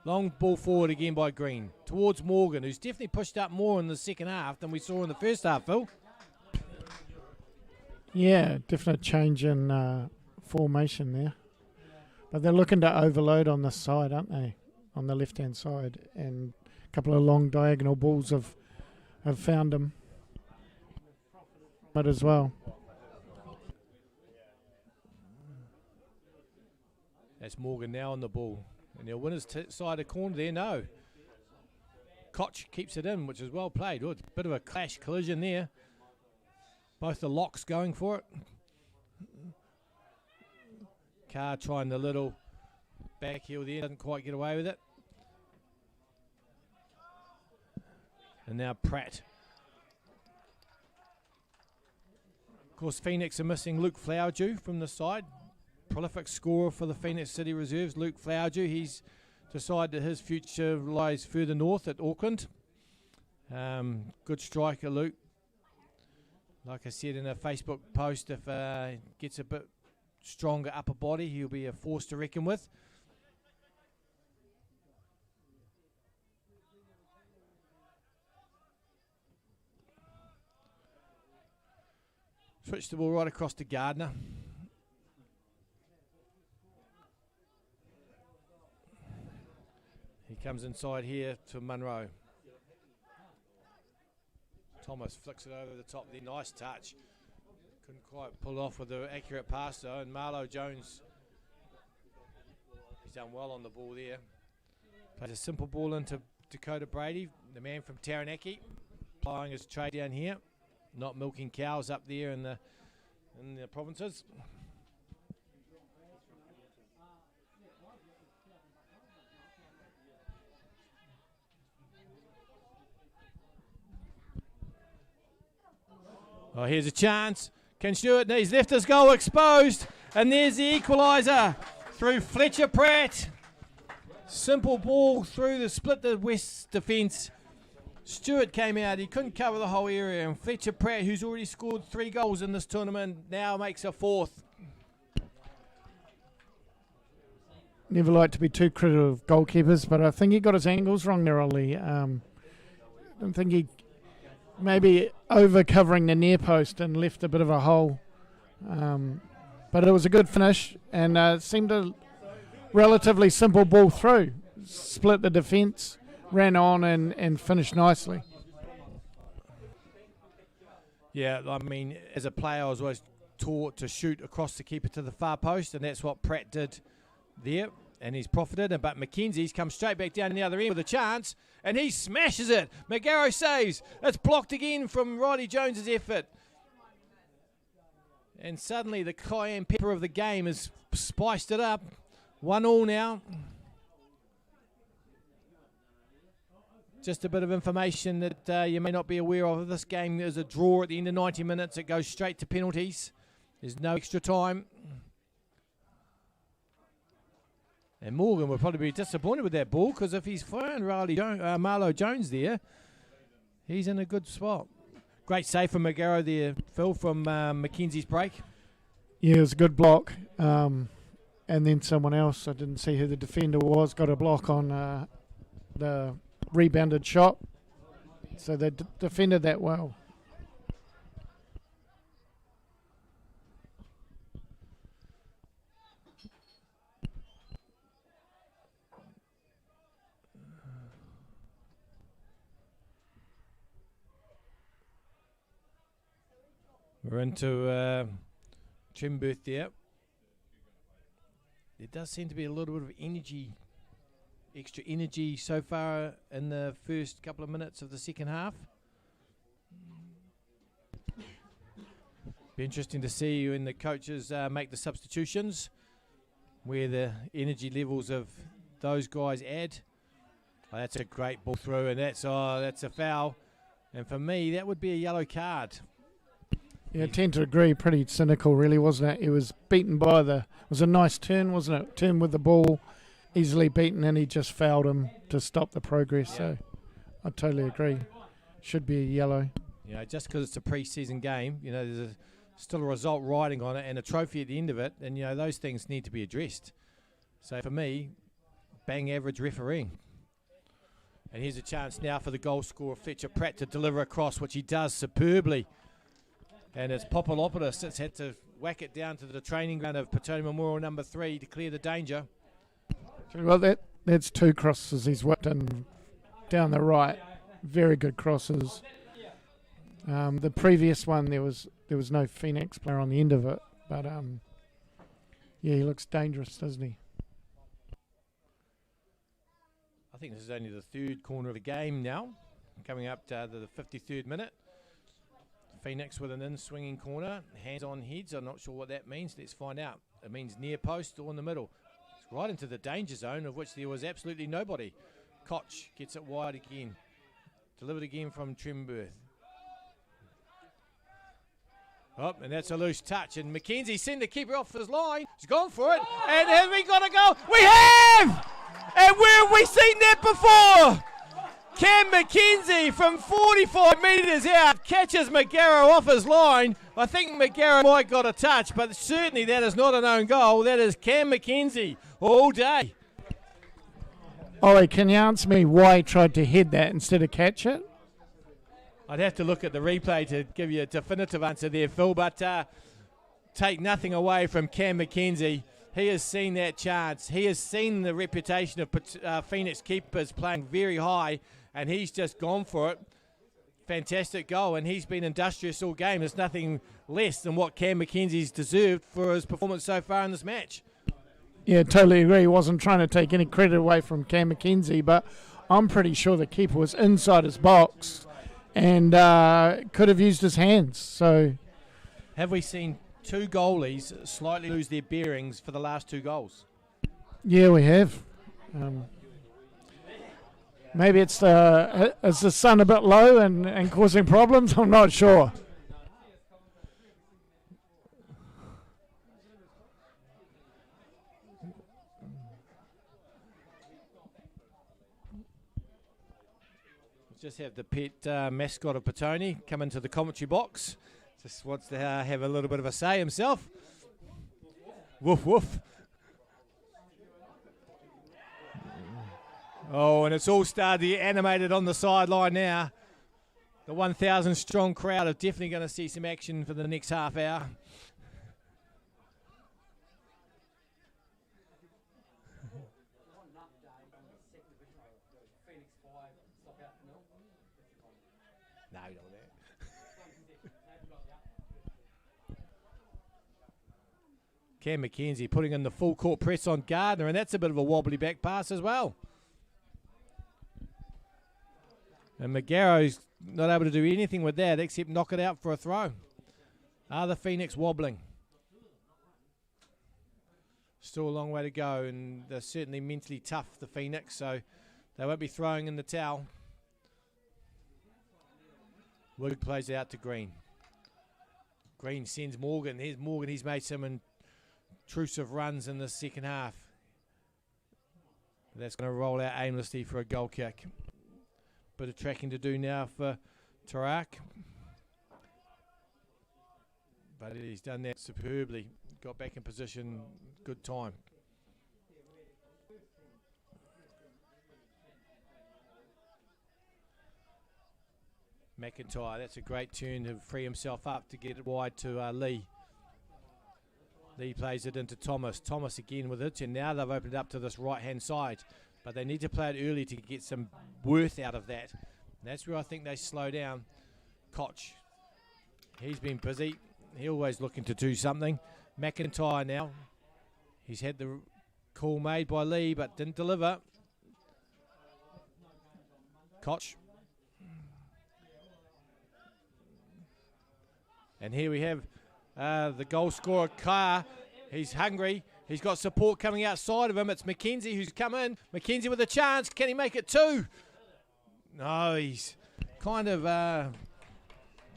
Long ball forward again by Green, towards Morgan, who's definitely pushed up more in the second half than we saw in the first half, Phil. Yeah, definite change in formation there. But they're looking to overload on this side, aren't they? On the left-hand side. And a couple of long diagonal balls have found them. But as well. That's Morgan now on the ball. And their winner's side of corner there, no. Koch keeps it in, which is well played. Oh, bit of a clash collision there. Both the locks going for it. Carr trying the little back heel there, doesn't quite get away with it. And now Pratt. Of course, Phoenix are missing Luke Flowerdew from the side. Prolific scorer for the Phoenix City Reserves, Luke Flowerdew. He's decided that his future lies further north at Auckland. Good striker, Luke. Like I said in a Facebook post, if gets a bit stronger upper body, he'll be a force to reckon with. Switch the ball right across to Gardner. He comes inside here to Munro. Thomas flicks it over the top there. Nice touch. Couldn't quite pull off with the accurate pass though. And Marlo Jones, he's done well on the ball there. Plays a simple ball into Dakota Brady, the man from Taranaki, plying his trade down here. Not milking cows up there in the provinces. Oh, here's a chance. Can Stewart? He's left his goal exposed. And there's the equaliser through Fletcher Pratt. Simple ball through the split the West defence. Stewart came out. He couldn't cover the whole area. And Fletcher Pratt, who's already scored 3 goals in this tournament, now makes a 4th. Never like to be too critical of goalkeepers, but I think he got his angles wrong there, Ollie. I don't think he maybe over covering the near post and left a bit of a hole. But it was a good finish and seemed a relatively simple ball through. Split the defence, ran on and finished nicely. Yeah, I mean, as a player, I was always taught to shoot across the keeper to the far post, and that's what Pratt did there, and he's profited. But Mackenzie's come straight back down the other end with a chance, and he smashes it. McGarrow saves. It's blocked again from Riley Jones's effort. And suddenly the cayenne pepper of the game has spiced it up. 1-1 now. Just a bit of information that you may not be aware of. This game is a draw at the end of 90 minutes. It goes straight to penalties. There's no extra time. And Morgan will probably be disappointed with that ball, because if he's found Marlo Jones there, he's in a good spot. Great save from McGarrow there, Phil, from Mackenzie's break. Yeah, it was a good block. And then someone else, I didn't see who the defender was, got a block on the rebounded shot. So they defended that well. We're into Trimberth there. There does seem to be a little bit of energy, extra energy so far in the first couple of minutes of the second half. Be interesting to see when the coaches make the substitutions, where the energy levels of those guys add. Oh, that's a great ball through, and that's a foul. And for me, that would be a yellow card. Yeah, I tend to agree. Pretty cynical, really, wasn't it? He was beaten by it was a nice turn, wasn't it? Turn with the ball, easily beaten, and he just fouled him to stop the progress. Yeah. So I totally agree. Should be a yellow. You know, just because it's a pre-season game, you know, there's still a result riding on it and a trophy at the end of it, and, you know, those things need to be addressed. So for me, bang average refereeing. And here's a chance now for the goal scorer, Fletcher Pratt, to deliver across, which he does superbly. And it's Popolopoulos that's had to whack it down to the training ground of Petone Memorial number 3 to clear the danger. Well, that's 2 crosses he's whipped in down the right. Very good crosses. The previous one, there was no Phoenix player on the end of it. But, yeah, he looks dangerous, doesn't he? I think this is only the 3rd corner of the game now, coming up to the 53rd minute. Phoenix with an in-swinging corner, hands on heads. I'm not sure what that means. Let's find out. It means near post or in the middle. It's right into the danger zone, of which there was absolutely nobody. Koch gets it wide again. Delivered again from Trimberth. Oh, and that's a loose touch. And Mackenzie sent the keeper off his line. He's gone for it. And have we got a goal? We have! And where have we seen that before? Cam McKenzie from 45 metres out catches McGarrow off his line. I think McGarrow might got a touch, but certainly that is not an own goal. That is Cam McKenzie all day. Ollie, can you answer me why he tried to head that instead of catch it? I'd have to look at the replay to give you a definitive answer there, Phil, but take nothing away from Cam McKenzie. He has seen that chance. He has seen the reputation of Phoenix keepers playing very high, and he's just gone for it. Fantastic goal, and he's been industrious all game. There's nothing less than what Cam McKenzie's deserved for his performance so far in this match. Yeah, totally agree. He wasn't trying to take any credit away from Cam McKenzie, but I'm pretty sure the keeper was inside his box and could have used his hands. So, have we seen two goalies slightly lose their bearings for the last two goals? Yeah, we have. Maybe is the sun a bit low and causing problems? I'm not sure. Just have the pet mascot of Petone come into the commentary box. Just wants to have a little bit of a say himself. Woof, woof. Oh, and it's all started to get animated on the sideline now. The 1,000 strong crowd are definitely going to see some action for the next half hour. No, you don't want that. Cam McKenzie putting in the full court press on Gardner, and that's a bit of a wobbly back pass as well. And McGarrow's not able to do anything with that except knock it out for a throw. Are the Phoenix wobbling? Still a long way to go, and they're certainly mentally tough, the Phoenix, so they won't be throwing in the towel. Wood plays it out to Green. Green sends Morgan. Here's Morgan. He's made some intrusive runs in the second half. That's going to roll out aimlessly for a goal kick. Bit of tracking to do now for Tarak. But he's done that superbly. Got back in position. Good time. McIntyre, that's a great turn to free himself up to get it wide to Lee. Lee plays it into Thomas. Thomas again with it, and now they've opened it up to this right-hand side. But they need to play it early to get some worth out of that. And that's where I think they slow down. Koch, he's been busy. He's always looking to do something. McIntyre now. He's had the call made by Lee, but didn't deliver. Koch. And here we have the goal scorer, Carr. He's hungry. He's got support coming outside of him. It's McKenzie who's come in. McKenzie with a chance. Can he make it two? No, he's kind of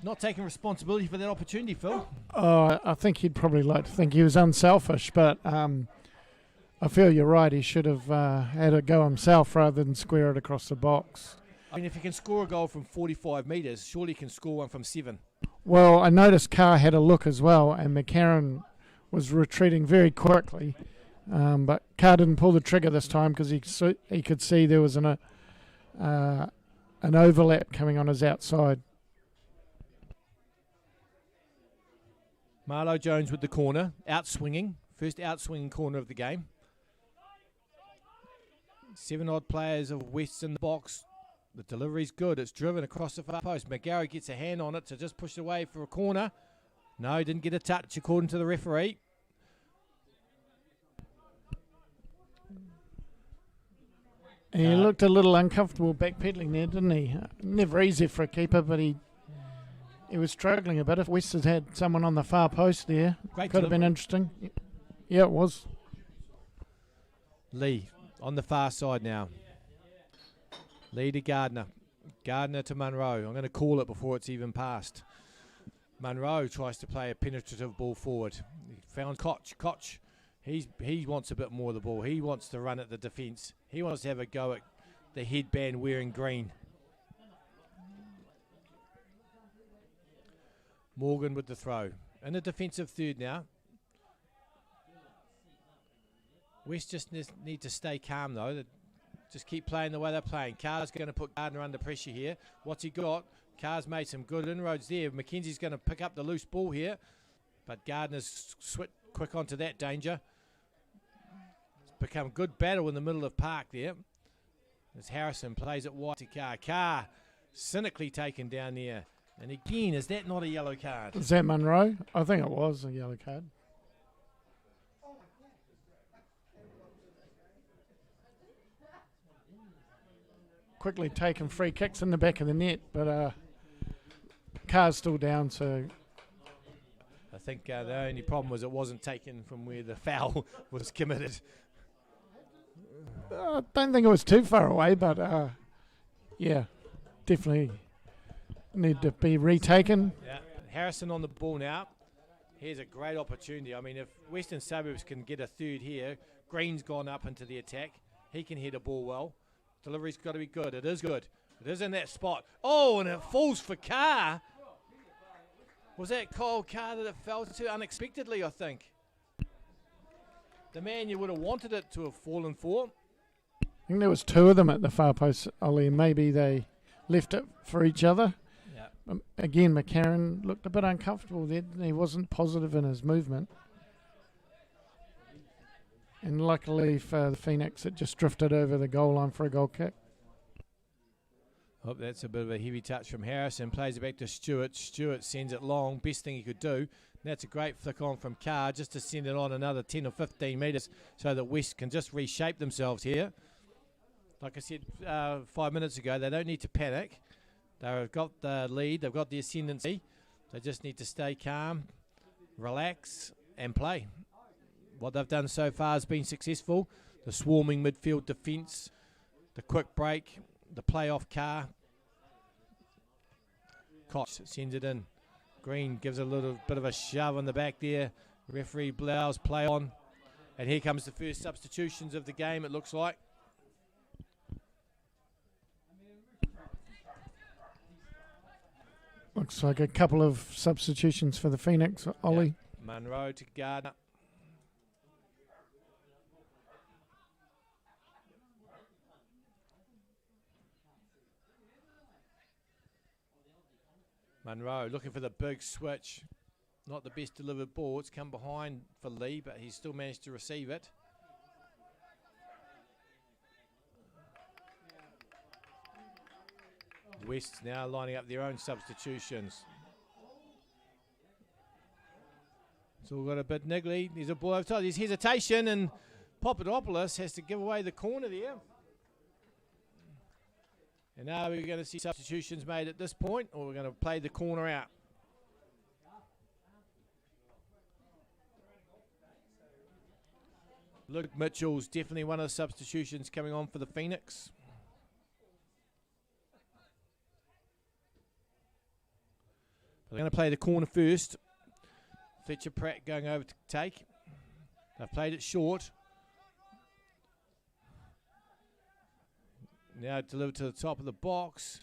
not taking responsibility for that opportunity, Phil. I think he'd probably like to think he was unselfish, but I feel you're right. He should have had a go himself rather than square it across the box. I mean, if he can score a goal from 45 metres, surely he can score one from 7. Well, I noticed Carr had a look as well, and McCarron was retreating very quickly. But Carr didn't pull the trigger this time because he could see there was an overlap coming on his outside. Marlo Jones with the corner, outswinging. First outswinging corner of the game. 7 odd players of West in the box. The delivery's good. It's driven across the far post. McGarry gets a hand on it to just push it away for a corner. No, didn't get a touch according to the referee. And he looked a little uncomfortable backpedaling there, didn't he? Never easy for a keeper, but he was struggling a bit. If West had had someone on the far post there, could have been interesting. Yeah, it was. Lee on the far side now. Lee to Gardner. Gardner to Munro. I'm going to call it before it's even passed. Munro tries to play a penetrative ball forward. He found Koch. Koch, he wants a bit more of the ball. He wants to run at the defence. He wants to have a go at the headband wearing Green. Morgan with the throw. In the defensive third now. West just need to stay calm though. Just keep playing the way they're playing. Carr's going to put Gardner under pressure here. What's he got? Carr's made some good inroads there. Mackenzie's going to pick up the loose ball here. But Gardner's quick onto that danger. It's become a good battle in the middle of park there. As Harrison plays it wide to Carr. Carr cynically taken down there. And again, is that not a yellow card? Is that Munro? I think it was a yellow card. Quickly taking free kicks in the back of the net, but Carr's still down, so... I think the only problem was it wasn't taken from where the foul was committed. I don't think it was too far away, but yeah, definitely need to be retaken. Yeah, Harrison on the ball now. Here's a great opportunity. I mean, if Western Suburbs can get a third here, Green's gone up into the attack. He can hit a ball well. Delivery's got to be good. It is good. It is in that spot. Oh, and it falls for Carr. Was that Kyle Carr that it fell to unexpectedly, I think? The man you would have wanted it to have fallen for. I think there was two of them at the far post, Ollie. Maybe they left it for each other. Yeah. Again, McCarron looked a bit uncomfortable there. He wasn't positive in his movement. And luckily for the Phoenix, it just drifted over the goal line for a goal kick. Oh, that's a bit of a heavy touch from Harrison. Plays it back to Stewart. Stewart sends it long. Best thing he could do. And that's a great flick on from Carr just to send it on another 10 or 15 metres so that West can just reshape themselves here. Like I said 5 minutes ago, they don't need to panic. They've got the lead. They've got the ascendancy. They just need to stay calm, relax, and play. What they've done so far has been successful. The swarming midfield defence, the quick break, the play off Carr. Koch sends it in. Green gives a little bit of a shove on the back there. Referee blows play on. And here comes the first substitutions of the game, it looks like. Looks like a couple of substitutions for the Phoenix, Ollie. Yeah. Munro to Gardner. Munro looking for the big switch. Not the best delivered ball. It's come behind for Lee, but he's still managed to receive it. West now lining up their own substitutions. It's all got a bit niggly. There's a ball over top. There's hesitation, and Papadopoulos has to give away the corner there. And now we're going to see substitutions made at this point, or we're going to play the corner out. Luke Mitchell's definitely one of the substitutions coming on for the Phoenix. They're going to play the corner first. Fletcher Pratt going over to take. They've played it short. Now delivered to the top of the box.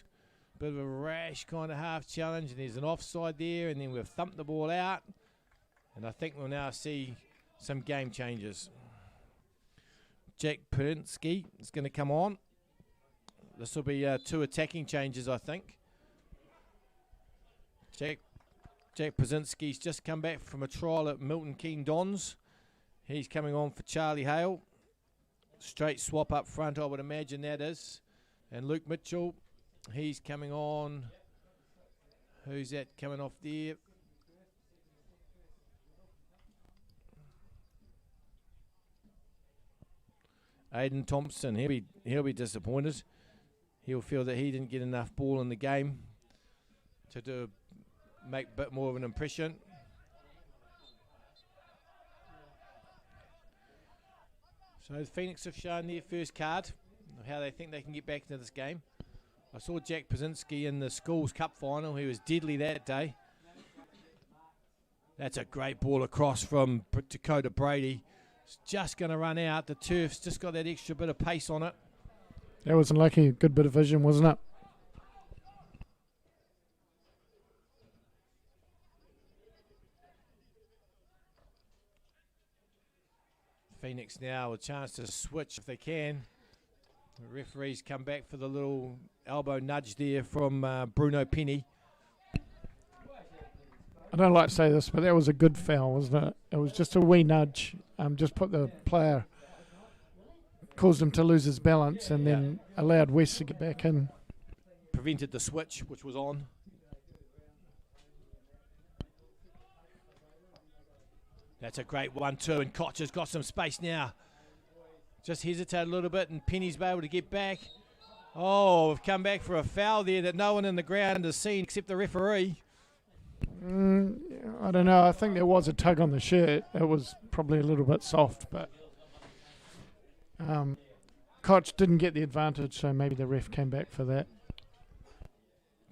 Bit of a rash kind of half challenge, and there's an offside there, and then we've thumped the ball out. And I think we'll now see some game changes. Jack Perinsky is going to come on. This will be two attacking changes, I think. Jack Brzezinski's just come back from a trial at Milton Keynes Dons. He's coming on for Charlie Hale. Straight swap up front, I would imagine that is. And Luke Mitchell, he's coming on. Who's that coming off there? Aidan Thompson, he'll be disappointed. He'll feel that he didn't get enough ball in the game to make a bit more of an impression. So the Phoenix have shown their first card of how they think they can get back into this game. I saw Jack Brzezinski in the Schools Cup final. He was deadly that day. That's a great ball across from Dakota Brady. It's just going to run out. The turf's just got that extra bit of pace on it. That was unlucky. Good bit of vision, wasn't it? Phoenix now a chance to switch if they can. The referees come back for the little elbow nudge there from Bruno Penny. I don't like to say this, but that was a good foul, wasn't it? It was just a wee nudge. Just put the player, caused him to lose his balance, and then allowed West to get back in. Prevented the switch, which was on. That's a great 1-2, and Koch has got some space now. Just hesitated a little bit, and Penny's been able to get back. Oh, we've come back for a foul there that no one in the ground has seen except the referee. I don't know. I think there was a tug on the shirt. It was probably a little bit soft, but Koch didn't get the advantage, so maybe the ref came back for that.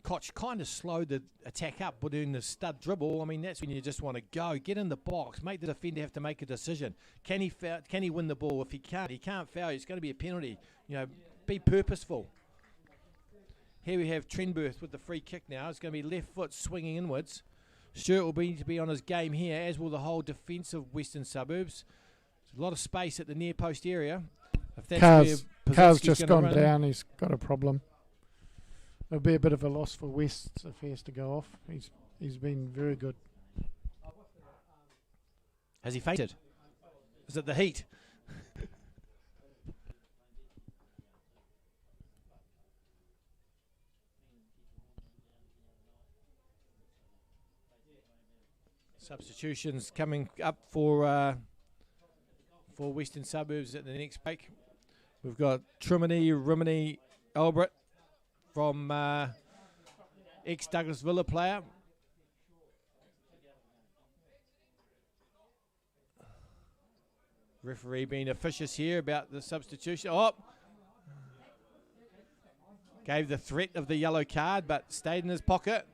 Koch kind of slowed the attack up by doing the stud dribble. I mean, that's when you just want to go. Get in the box. Make the defender have to make a decision. Can he foul, can he win the ball? If he can't foul. It's going to be a penalty. You know, be purposeful. Here we have Trenberth with the free kick now. It's going to be left foot swinging inwards. Stewart will need to be on his game here, as will the whole defence of Western Suburbs. There's a lot of space at the near post area. If that's Carr's just gone down. He's got a problem. It'll be a bit of a loss for West if he has to go off. He's been very good. Has he fainted? Is it the heat? Substitutions coming up for Western Suburbs at the next break. We've got Rimini Albert from ex-Douglas Villa player. Referee being officious here about the substitution. Oh! Gave the threat of the yellow card, but stayed in his pocket.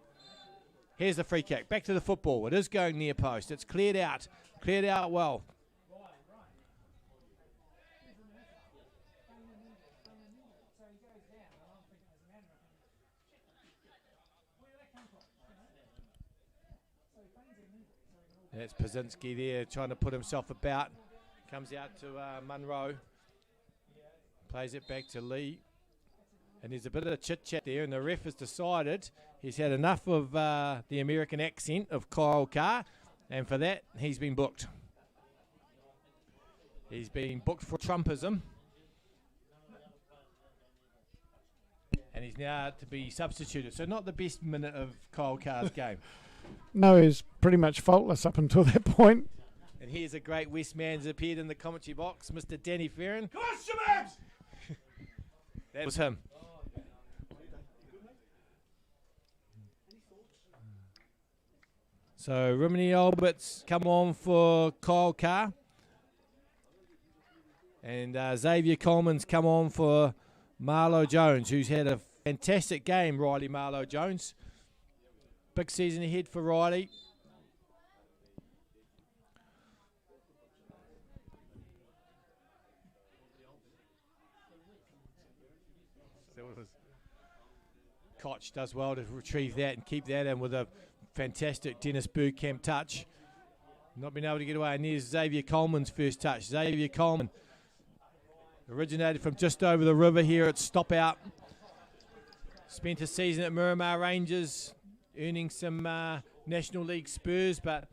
Here's the free kick. Back to the football. It is going near post. It's cleared out. Cleared out well. That's Pazinski there trying to put himself about. Comes out to Munro. Plays it back to Lee. And there's a bit of a chit-chat there, and the ref has decided he's had enough of the American accent of Kyle Carr, and for that, he's been booked. He's been booked for Trumpism. And he's now to be substituted. So not the best minute of Kyle Carr's game. No, he's pretty much faultless up until that point. And here's a great West man's appeared in the commentary box, Mr. Danny Ferrin. Come on, Suburbs! That was him. So Rimini Alberts come on for Kyle Carr. And Xavier Coleman's come on for Marlo Jones, who's had a fantastic game, Riley Marlo Jones. Big season ahead for Riley. Koch does well to retrieve that and keep that in with a fantastic Dennis Bergkamp touch. Not been able to get away. And there's Xavier Coleman's first touch. Xavier Coleman originated from just over the river here at Stop Out. Spent a season at Miramar Rangers, earning some National League spurs, but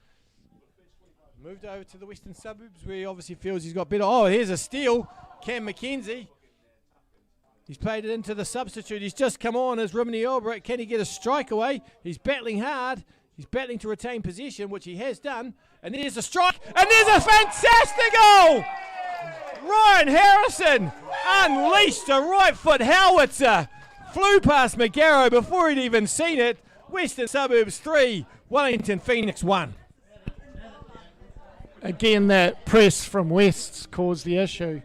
moved over to the Western Suburbs where he obviously feels he's got better. Oh, here's a steal. Cam McKenzie. He's played it into the substitute. He's just come on as Rimini Albert. Can he get a strike away? He's battling hard. He's battling to retain possession, which he has done. And there's a strike. And there's a fantastic goal! Ryan Harrison unleashed a right foot howitzer. Flew past McGarrow before he'd even seen it. Western Suburbs 3, Wellington Phoenix 1. Again, that press from West caused the issue.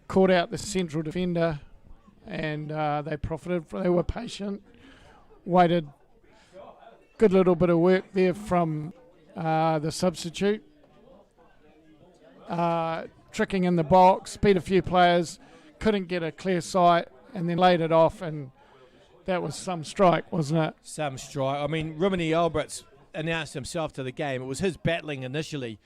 Caught out the central defender, and they profited. They were patient, waited. Good little bit of work there from the substitute. Tricking in the box, beat a few players, couldn't get a clear sight, and then laid it off, and that was some strike, wasn't it? Some strike. I mean, Rimini Alberts announced himself to the game. It was his battling initially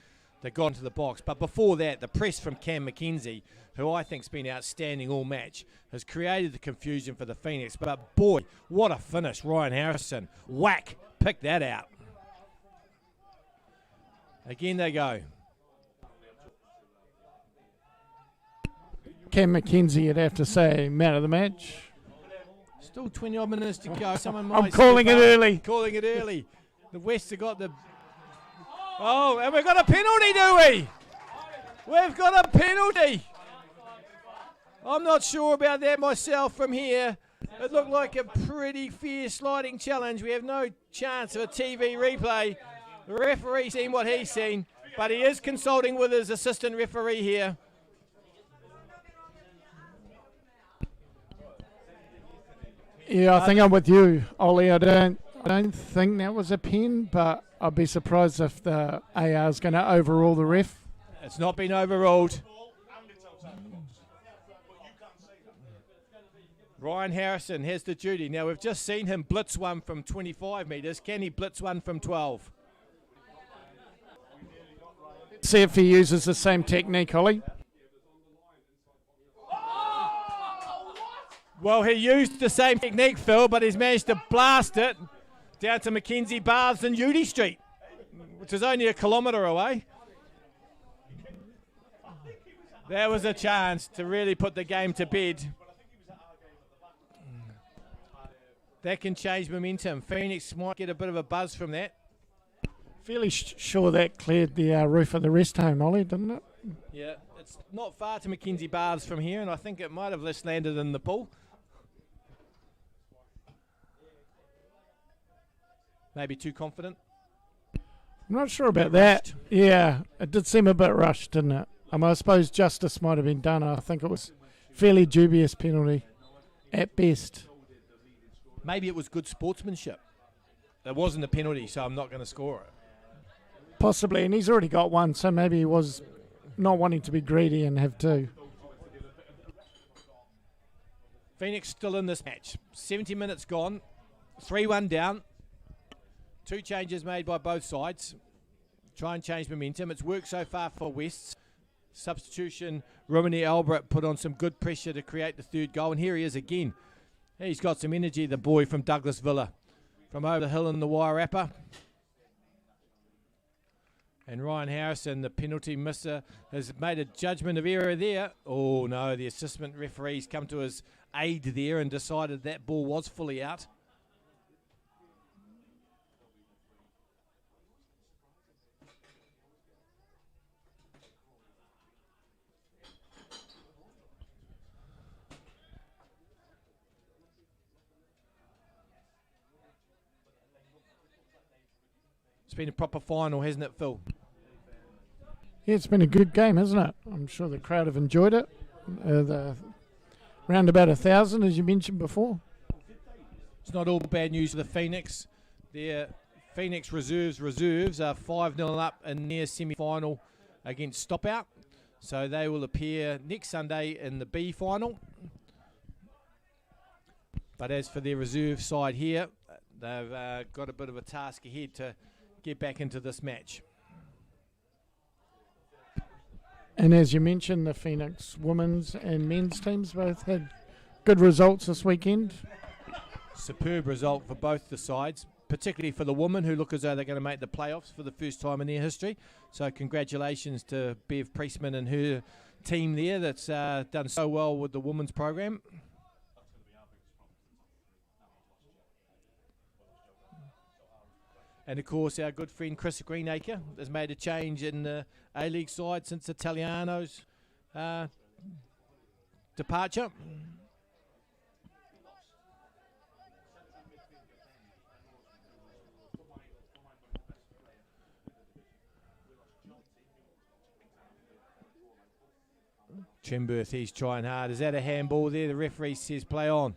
that got into the box. But before that, the press from Cam McKenzie, who I think's been outstanding all match, has created the confusion for the Phoenix. But boy, what a finish. Ryan Harrison, whack, pick that out. Again they go. Cam McKenzie, you'd have to say, man of the match. Still 20 odd minutes to go. Someone might I'm calling it early. Calling it early. The West have got the... Oh, and we've got a penalty, do we? We've got a penalty. I'm not sure about that myself from here. It looked like a pretty fierce sliding challenge. We have no chance of a TV replay. The referee's seen what he's seen, but he is consulting with his assistant referee here. Yeah, I think I'm with you, Ollie. I don't think that was a pen, but I'd be surprised if the AR is going to overrule the ref. It's not been overruled. Ryan Harrison has the duty. Now, we've just seen him blitz one from 25 metres. Can he blitz one from 12? See if he uses the same technique, Ollie. Well, he used the same technique, Phil, but he's managed to blast it down to Mackenzie Baths and Udi Street, which is only a kilometre away. There was a chance to really put the game to bed. That can change momentum. Phoenix might get a bit of a buzz from that. Fairly sure that cleared the roof of the rest home, Ollie, didn't it? Yeah, it's not far to Mackenzie Baths from here, and I think it might have just landed in the pool. Maybe too confident. I'm not sure about that. Yeah, it did seem a bit rushed, didn't it? I suppose justice might have been done. I think it was fairly dubious penalty at best. Maybe it was good sportsmanship. It wasn't a penalty, so I'm not going to score it. Possibly, and he's already got one, so maybe he was not wanting to be greedy and have two. Phoenix still in this match. 70 minutes gone. 3-1 down. 2 changes made by both sides. Try and change momentum. It's worked so far for Wests. Substitution, Rumini Albert put on some good pressure to create the third goal. And here he is again. He's got some energy, the boy from Douglas Villa. From over the hill in the Wairarapa. And Ryan Harrison, the penalty misser, has made a judgment of error there. Oh no, the assistant referee's come to his aid there and decided that ball was fully out. It's been a proper final, hasn't it, Phil? Yeah, it's been a good game, hasn't it? I'm sure the crowd have enjoyed it. Around about 1,000, as you mentioned before. It's not all bad news for the Phoenix. Their Phoenix reserves are 5-0 up in their semi-final against Stopout. So they will appear next Sunday in the B final. But as for their reserve side here, they've got a bit of a task ahead to get back into this match. And as you mentioned, the Phoenix women's and men's teams both had good results this weekend. Superb result for both the sides, particularly for the women who look as though they're going to make the playoffs for the first time in their history. So congratulations to Bev Priestman and her team there that's done so well with the women's program. And, of course, our good friend Chris Greenacre has made a change in the A-League side since Italiano's departure. Chimberth, he's trying hard. Is that a handball there? The referee says play on.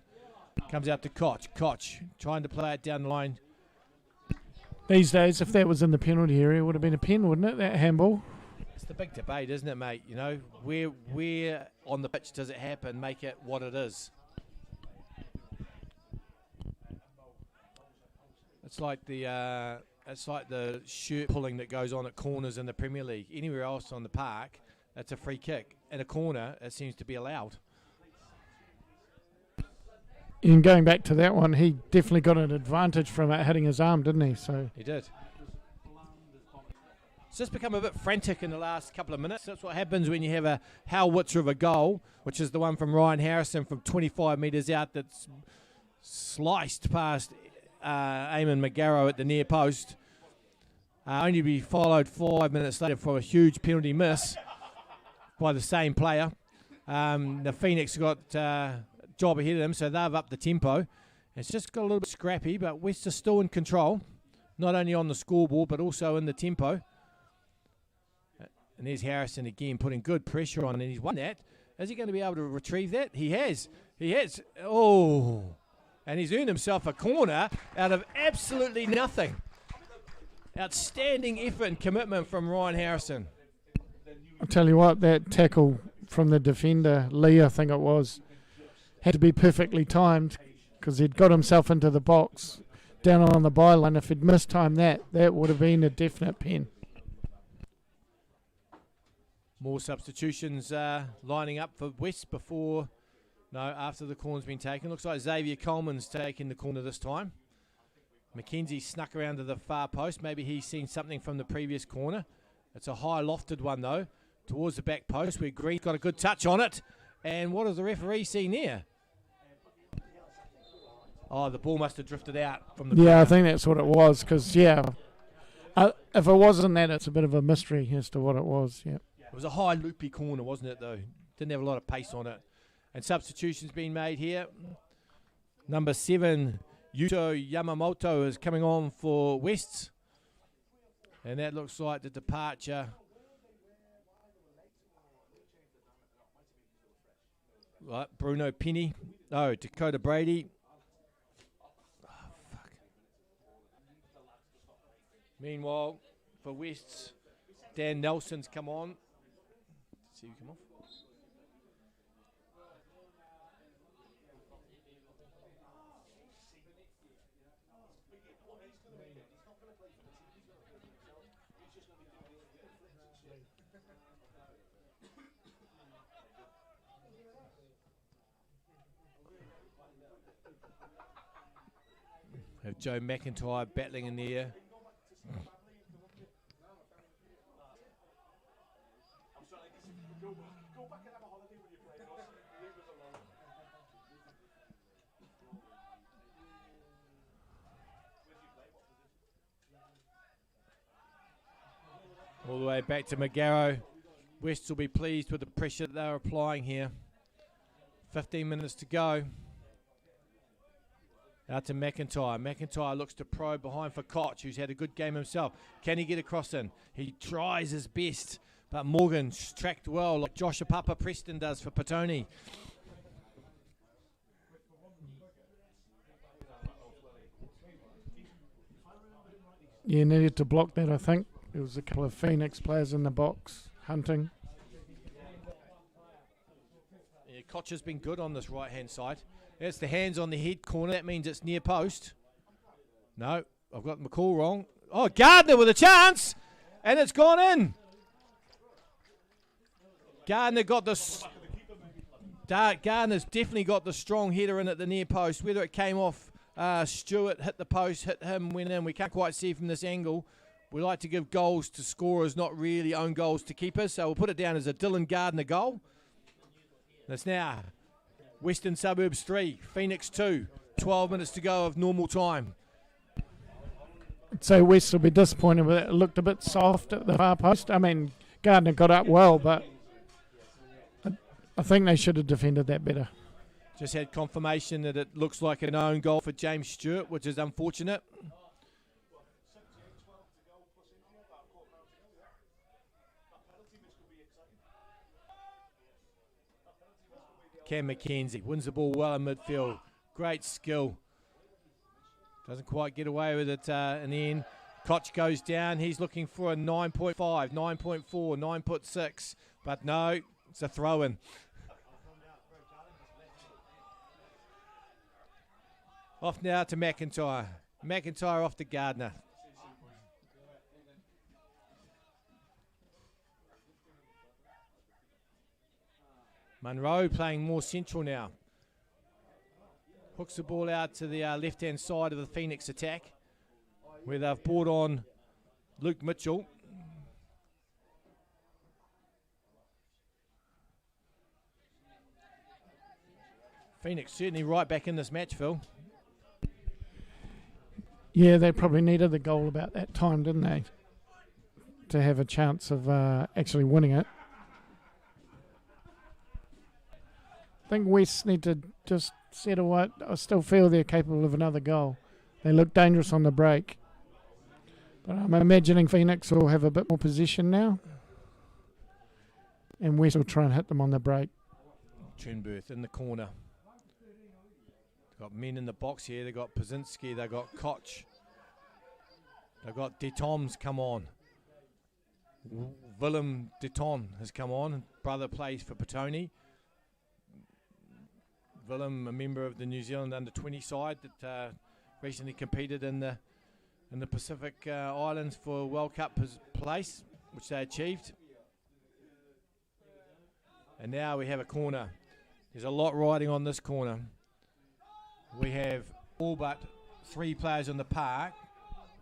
Comes out to Koch. Koch trying to play it down the line. These days, if that was in the penalty area, it would have been a pen, wouldn't it, that handball? It's the big debate, isn't it, mate? You know, where on the pitch does it happen? Make it what it is. It's like the It's like the shirt pulling that goes on at corners in the Premier League. Anywhere else on the park, it's a free kick. In a corner, it seems to be allowed. And going back to that one, he definitely got an advantage from it hitting his arm, didn't he? So he did. It's just become a bit frantic in the last couple of minutes. That's what happens when you have a howitzer of a goal, which is the one from Ryan Harrison from 25 metres out that's sliced past Eamon McGarrow at the near post. Only to be followed 5 minutes later from a huge penalty miss by the same player. The Phoenix got job ahead of them, so they've upped the tempo. It's just got a little bit scrappy, but West are still in control, not only on the scoreboard but also in the tempo. And there's Harrison again putting good pressure on, and he's won that. Is he going to be able to retrieve that? He has. He has. Oh, and he's earned himself a corner out of absolutely nothing. Outstanding effort and commitment from Ryan Harrison. I'll tell you what, that tackle from the defender, Lee, I think it was, had to be perfectly timed because he'd got himself into the box down on the byline. If he'd mistimed that, that would have been a definite pen. More substitutions lining up for West after the corner's been taken. Looks like Xavier Coleman's taking the corner this time. McKenzie snuck around to the far post. Maybe he's seen something from the previous corner. It's a high lofted one though, towards the back post where Green's got a good touch on it. And what has the referee seen there? Oh, the ball must have drifted out from the Yeah, corner. I think that's what it was because, if it wasn't that, it's a bit of a mystery as to what it was, yeah. It was a high loopy corner, wasn't it, though? Didn't have a lot of pace on it. And substitutions being made here. Number 7, Yuto Yamamoto is coming on for West. And that looks like the departure. Right, Bruno Penny. No, Dakota Brady. Oh, fuck. Meanwhile, for West's, Dan Nelson's come on. See you come off. Have Joe McIntyre battling in the air. All the way back to McGarrow. West will be pleased with the pressure that they're applying here. 15 minutes to go. Out to McIntyre. McIntyre looks to probe behind for Koch, who's had a good game himself. Can he get across in? He tries his best, but Morgan's tracked well, like Joshua Papa Preston does for Petone. Yeah, needed to block that, I think. There was a couple of Phoenix players in the box, hunting. Yeah, Koch has been good on this right-hand side. That's the hands on the head corner. That means it's near post. No, I've got McCall wrong. Oh, Gardner with a chance, and it's gone in. Gardner got this. Gardner's definitely got the strong header in at the near post. Whether it came off Stewart, hit the post, hit him, went in. We can't quite see from this angle. We like to give goals to scorers, not really own goals to keepers. So we'll put it down as a Dylan Gardner goal. That's now Western Suburbs 3, Phoenix 2. 12 minutes to go of normal time. I'd say West will be disappointed with it. It looked a bit soft at the far post. I mean, Gardner got up well, but I think they should have defended that better. Just had confirmation that it looks like an own goal for James Stewart, which is unfortunate. Cam McKenzie wins the ball well in midfield. Great skill. Doesn't quite get away with it in the end. Koch goes down. He's looking for a 9.5, 9.4, 9.6. But no, it's a throw-in. Off now to McIntyre. McIntyre off to Gardner. Munro playing more central now. Hooks the ball out to the left-hand side of the Phoenix attack, where they've brought on Luke Mitchell. Phoenix certainly right back in this match, Phil. Yeah, they probably needed the goal about that time, didn't they? To have a chance of actually winning it. I think West need to just settle it. I still feel they're capable of another goal. They look dangerous on the break. But I'm imagining Phoenix will have a bit more possession now. And West will try and hit them on the break. Trenberth in the corner. They've got men in the box here. They've got Pazinski. They've got Koch. They've got Detom's come on. Willem Deton has come on. Brother plays for Petone. Willem, a member of the New Zealand under-20 side that recently competed in the Pacific Islands for World Cup place, which they achieved. And now we have a corner. There's a lot riding on this corner. We have all but 3 players on the park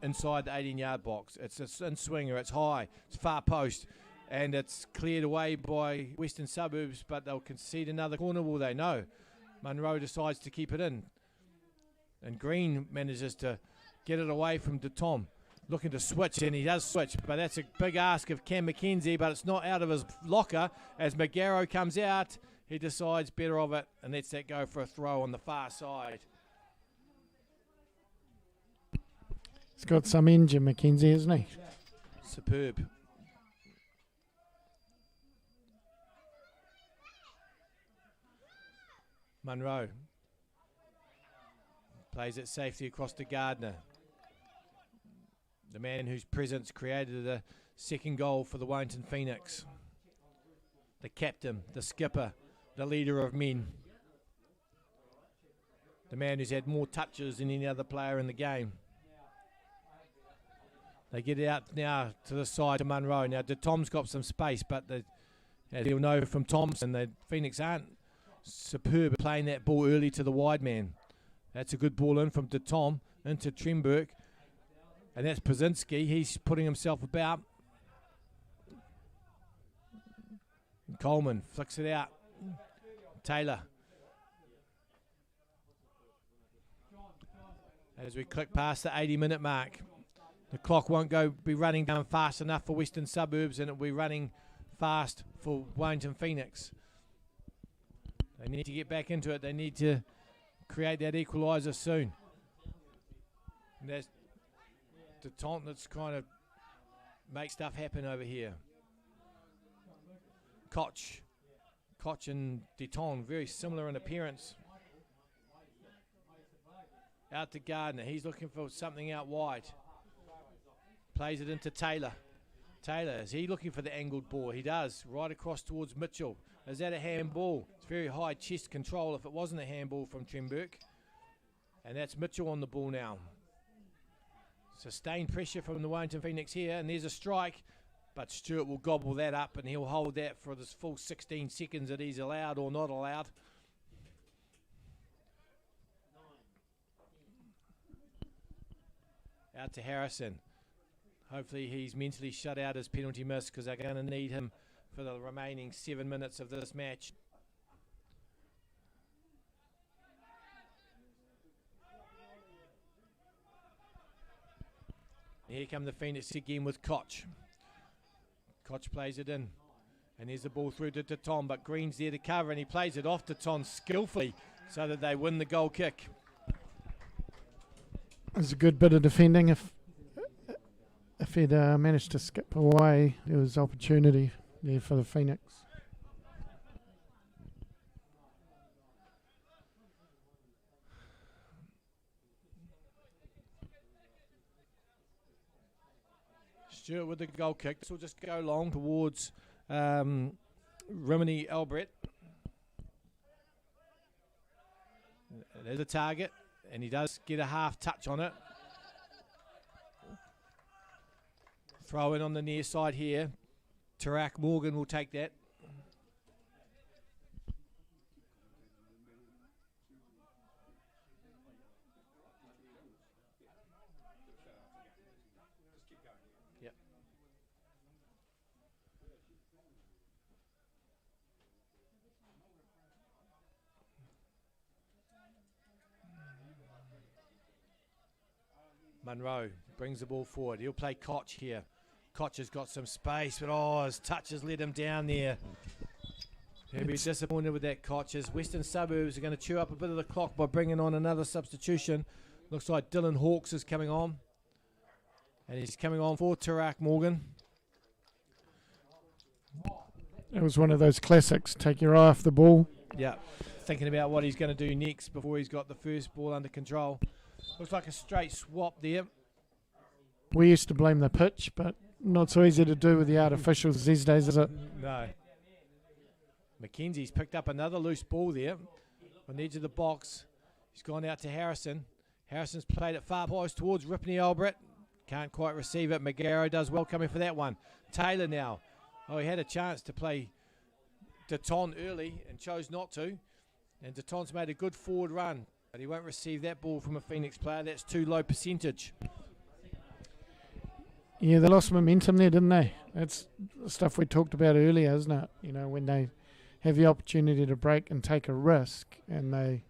inside the 18-yard box. It's a in-swinger, it's high, it's far post, and it's cleared away by Western Suburbs, but they'll concede another corner, will they? No. Munro decides to keep it in. And Green manages to get it away from DeTom. Looking to switch, and he does switch, but that's a big ask of Cam McKenzie, but it's not out of his locker. As McGarrow comes out, he decides better of it and lets that go for a throw on the far side. He's got some engine, McKenzie, hasn't he? Superb. Munro plays it safely across to Gardner. The man whose presence created the second goal for the Wellington Phoenix. The captain, the skipper, the leader of men. The man who's had more touches than any other player in the game. They get it out now to the side of Munro. Now, Tom's got some space, but as you'll know from Thompson, the Phoenix aren't superb at playing that ball early to the wide man. That's a good ball in from Tom into Trenberg. And that's Pazinski. He's putting himself about. Coleman flicks it out. Taylor. As we click past the 80-minute mark. The clock won't be running down fast enough for Western Suburbs, and it'll be running fast for Wellington Phoenix. They need to get back into it. They need to create that equaliser soon. And that's the taunt that's kind of make stuff happen over here. Koch and Deton, very similar in appearance. Out to Gardner. He's looking for something out wide. Plays it into Taylor. Taylor, is he looking for the angled ball? He does. Right across towards Mitchell. Is that a handball? It's very high chest control if it wasn't a handball from Trenberg. And that's Mitchell on the ball now. Sustained pressure from the Wellington Phoenix here. And there's a strike. But Stewart will gobble that up and he'll hold that for this full 16 seconds that he's allowed or not allowed. Out to Harrison. Hopefully he's mentally shut out his penalty miss because they're going to need him for the remaining 7 minutes of this match. Here come the Phoenix again with Koch. Koch plays it in. And there's the ball through to Tom, but Green's there to cover and he plays it off to Tom skillfully so that they win the goal kick. It's a good bit of defending. If he'd managed to skip away, there was opportunity there for the Phoenix. Stewart with the goal kick. This will just go long towards Rimini Albrecht. There's a target, and he does get a half touch on it. Throw in on the near side here. Tarak Morgan will take that. Munro brings the ball forward. He'll play Koch here. Koch has got some space, but his touch has let him down there. He'll be disappointed with that, Koch, as Western Suburbs are going to chew up a bit of the clock by bringing on another substitution. Looks like Dylan Hawkes is coming on. And he's coming on for Tarak Morgan. It was one of those classics, take your eye off the ball. Yeah, thinking about what he's going to do next before he's got the first ball under control. Looks like a straight swap there. We used to blame the pitch, but not so easy to do with the artificials these days, is it? No. McKenzie's picked up another loose ball there on the edge of the box. He's gone out to Harrison. Harrison's played it far post towards Ripney Albert. Can't quite receive it. Magaro does well coming for that one. Taylor now. Oh, he had a chance to play Petone early and chose not to. And Detone's made a good forward run, but he won't receive that ball from a Phoenix player. That's too low percentage. Yeah, they lost momentum there, didn't they? That's the stuff we talked about earlier, isn't it? You know, when they have the opportunity to break and take a risk, and they,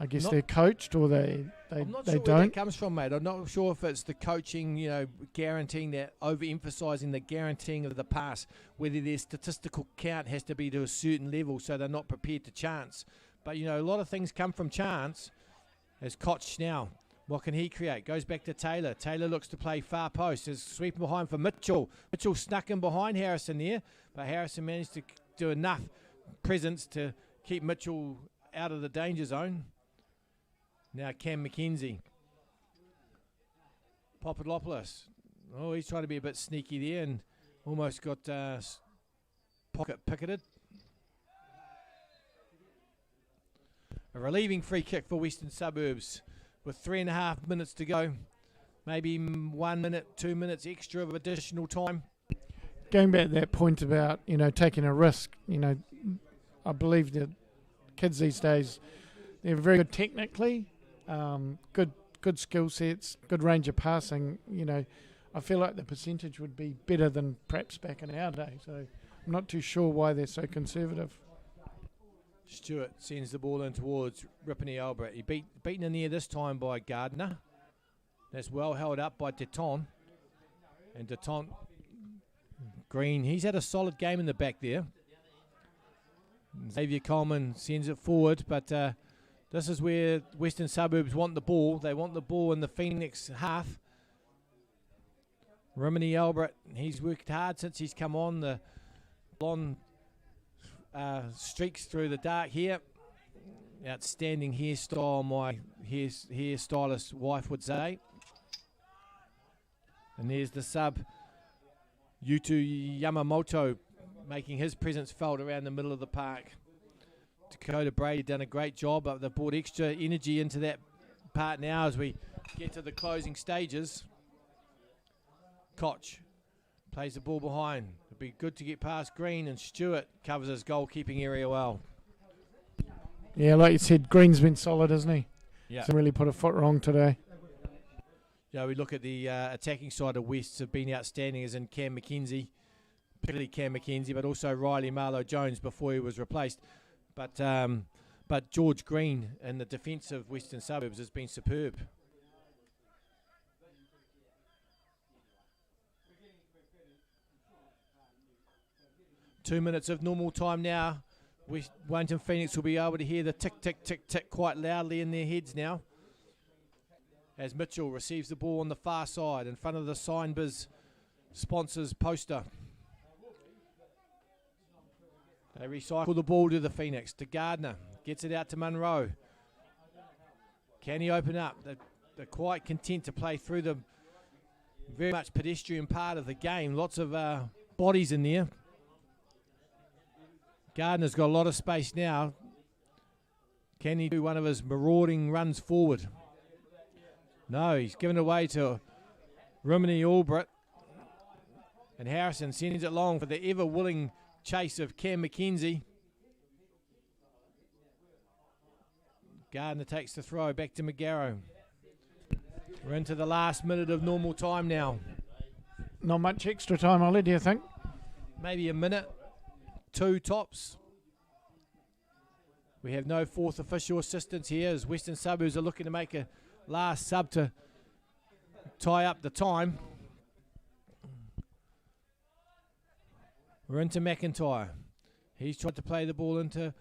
I guess they're coached, or they I'm not they sure don't. where that comes from, mate. I'm not sure if it's the coaching, guaranteeing that, overemphasising the guaranteeing of the pass, whether their statistical count has to be to a certain level so they're not prepared to chance. But, a lot of things come from chance. As Koch now, what can he create? Goes back to Taylor. Taylor looks to play far post. Is sweeping behind for Mitchell. Mitchell snuck in behind Harrison there, but Harrison managed to do enough presence to keep Mitchell out of the danger zone. Now Cam McKenzie. Papadopoulos. Oh, he's trying to be a bit sneaky there and almost got pocket picketed. A relieving free kick for Western Suburbs with 3.5 minutes to go. Maybe 1 minute, 2 minutes extra of additional time. Going back to that point about, taking a risk, I believe that kids these days, they're very good technically, good skill sets, good range of passing. I feel like the percentage would be better than perhaps back in our day. So I'm not too sure why they're so conservative. Stewart sends the ball in towards Ripney Albert. He beaten in the air this time by Gardner. That's well held up by Petone. And Petone, Green, he's had a solid game in the back there. Xavier Coleman sends it forward, but this is where Western Suburbs want the ball. They want the ball in the Phoenix half. Ripney Albert, he's worked hard since he's come on. The blonde streaks through the dark here. Outstanding hairstyle, my hairstylist wife would say. And there's the sub, Yutu Yamamoto, making his presence felt around the middle of the park. Dakota Brady done a great job, but they've brought extra energy into that part now as we get to the closing stages. Koch plays the ball behind. It'd be good to get past Green, and Stewart covers his goalkeeping area well. Yeah, like you said, Green's been solid, hasn't he? Yeah. Hasn't really put a foot wrong today. Yeah, we look at the attacking side of Wests have been outstanding, as in Cam McKenzie, particularly Cam McKenzie, but also Riley Marlowe-Jones before he was replaced. But George Green in the defence of Western Suburbs has been superb. Two minutes of normal time now. Wellington Phoenix will be able to hear the tick, tick, tick, tick quite loudly in their heads now. As Mitchell receives the ball on the far side in front of the Signbiz sponsors poster. They recycle the ball to the Phoenix, to Gardner. Gets it out to Munro. Can he open up? They're quite content to play through the very much pedestrian part of the game. Lots of bodies in there. Gardner's got a lot of space now. Can he do one of his marauding runs forward? No, he's given it away to Ripney Albert. And Harrison sends it long for the ever-willing chase of Cam McKenzie. Gardner takes the throw back to Magaro. We're into the last minute of normal time now. Not much extra time, Ollie, do you think? Maybe a minute. 2 tops. We have no fourth official assistance here as Western Suburbs are looking to make a last sub to tie up the time. We're into McIntyre. He's tried to play the ball into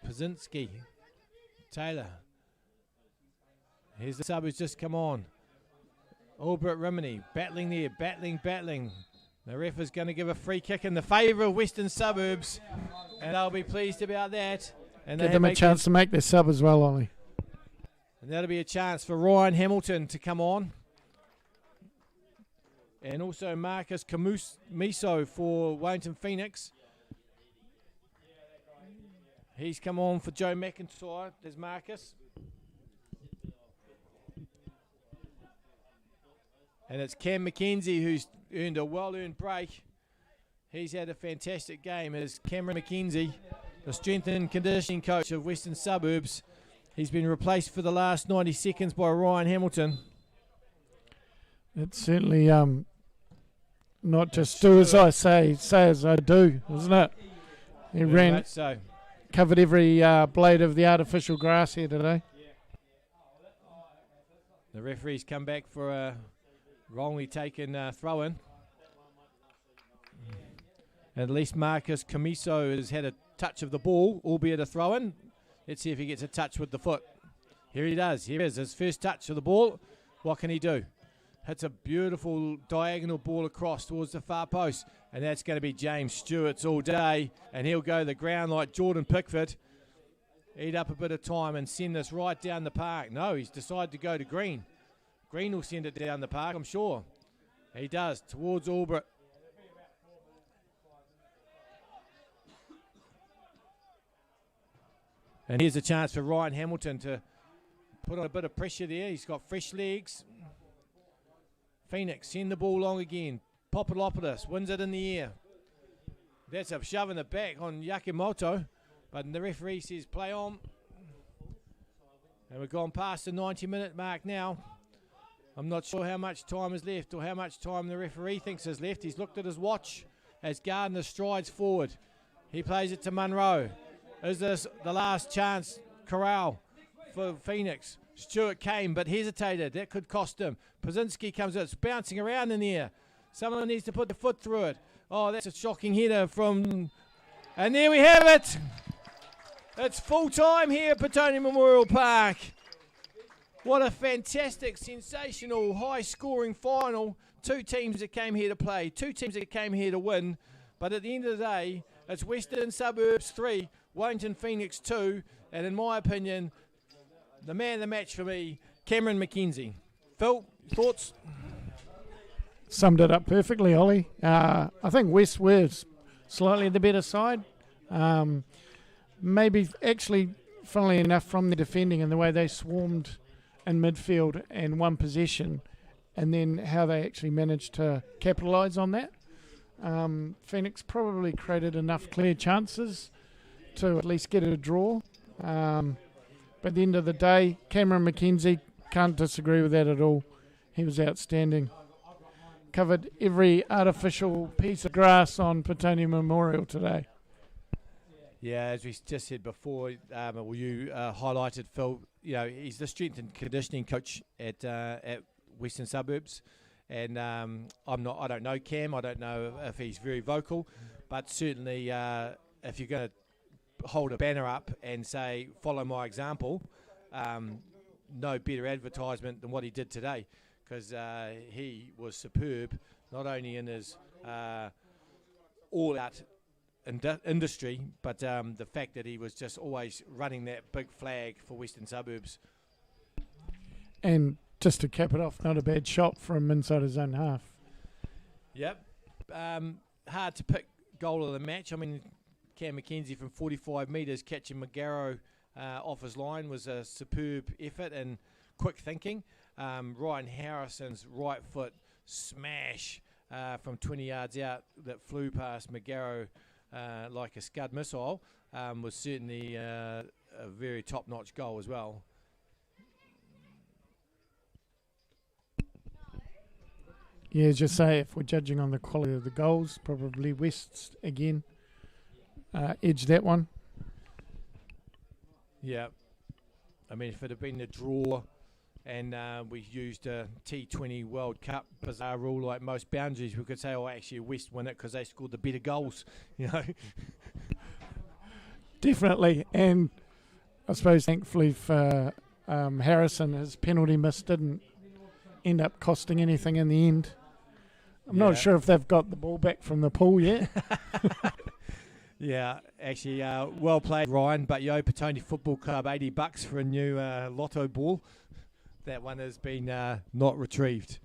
Pazinski. Taylor. Here's the sub who's just come on. Albert Rimini battling there, battling. The ref is going to give a free kick in the favour of Western Suburbs, and they'll be pleased about that. And give them a chance to make their sub as well, Ollie. And that'll be a chance for Ryan Hamilton to come on. And also Marcus Miso for Wellington Phoenix. He's come on for Joe McIntyre. There's Marcus. And it's Cam McKenzie who's earned a well-earned break. He's had a fantastic game. It's Cameron McKenzie, the strength and conditioning coach of Western Suburbs. He's been replaced for the last 90 seconds by Ryan Hamilton. It's certainly not just do as I say as I do, isn't it? He ran, so. Covered every blade of the artificial grass here today. The referee's come back for a wrongly taken throw-in. At least Marcus Camiso has had a touch of the ball, albeit a throw-in. Let's see if he gets a touch with the foot. Here he does. Here is his first touch of the ball. What can he do? Hits a beautiful diagonal ball across towards the far post. And that's going to be James Stewart's all day. And he'll go the ground like Jordan Pickford. Eat up a bit of time and send this right down the park. No, he's decided to go to Green. Green will send it down the park, I'm sure. He does, towards Albert. And here's a chance for Ryan Hamilton to put on a bit of pressure there. He's got fresh legs. Phoenix, send the ball long again. Papadopoulos wins it in the air. That's a shove in the back on Yakimoto. But the referee says play on. And we've gone past the 90-minute mark now. I'm not sure how much time is left or how much time the referee thinks is left. He's looked at his watch as Gardner strides forward. He plays it to Munro. Is this the last chance? Corral for Phoenix. Stewart came but hesitated. That could cost him. Pazinski comes out. It's bouncing around in the air. Someone needs to put their foot through it. Oh, that's a shocking header from... And there we have it. It's full time here at Petone Memorial Park. What a fantastic, sensational, high-scoring final. Two teams that came here to play. Two teams that came here to win. But at the end of the day, it's Western Suburbs 3, Wellington Phoenix 2. And in my opinion, the man of the match for me, Cameron McKenzie. Phil, thoughts? Summed it up perfectly, Ollie. I think West were slightly the better side. Maybe actually, funnily enough, from the defending and the way they swarmed in midfield and won possession, and then how they actually managed to capitalise on that. Phoenix probably created enough clear chances to at least get a draw. But at the end of the day, Cameron McKenzie, can't disagree with that at all. He was outstanding. Covered every artificial piece of grass on Petone Memorial today. Yeah, as we just said before, you highlighted, Phil. You know, he's the strength and conditioning coach at Western Suburbs, and I don't know Cam. I don't know if he's very vocal, but certainly if you're going to hold a banner up and say follow my example, no better advertisement than what he did today, because he was superb, not only in his all-out industry, but the fact that he was just always running that big flag for Western Suburbs. And just to cap it off, not a bad shot from inside his own half. Yep. Hard to pick goal of the match. I mean, Cam McKenzie from 45 metres catching Magaro off his line was a superb effort and quick thinking. Ryan Harrison's right foot smash from 20 yards out that flew past Magaro like a Scud missile was certainly a very top-notch goal as well. Yeah, as you say, if we're judging on the quality of the goals, probably West again edged that one. Yeah. I mean, if it had been a draw, and we used a T20 World Cup bizarre rule like most boundaries. We could say, oh, actually West win it because they scored the better goals, you know. Definitely, and I suppose thankfully for Harrison, his penalty miss didn't end up costing anything in the end. I'm not sure if they've got the ball back from the pool yet. Yeah, actually, well played, Ryan. But Petone Football Club, $80 for a new lotto ball. That one has been not retrieved.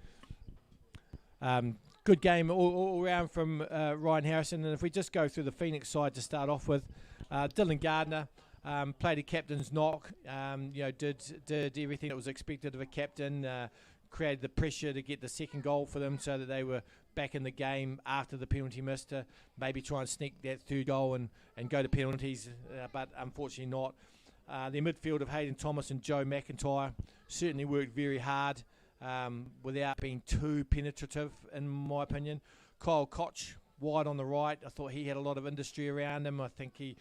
Good game all around from Ryan Harrison. And if we just go through the Phoenix side to start off with, Dylan Gardner played a captain's knock. Did everything that was expected of a captain. Created the pressure to get the second goal for them so that they were back in the game after the penalty miss to maybe try and sneak that third goal and go to penalties, but unfortunately not. The midfield of Hayden Thomas and Joe McIntyre certainly worked very hard without being too penetrative, in my opinion. Kyle Koch, wide on the right. I thought he had a lot of industry around him. I think he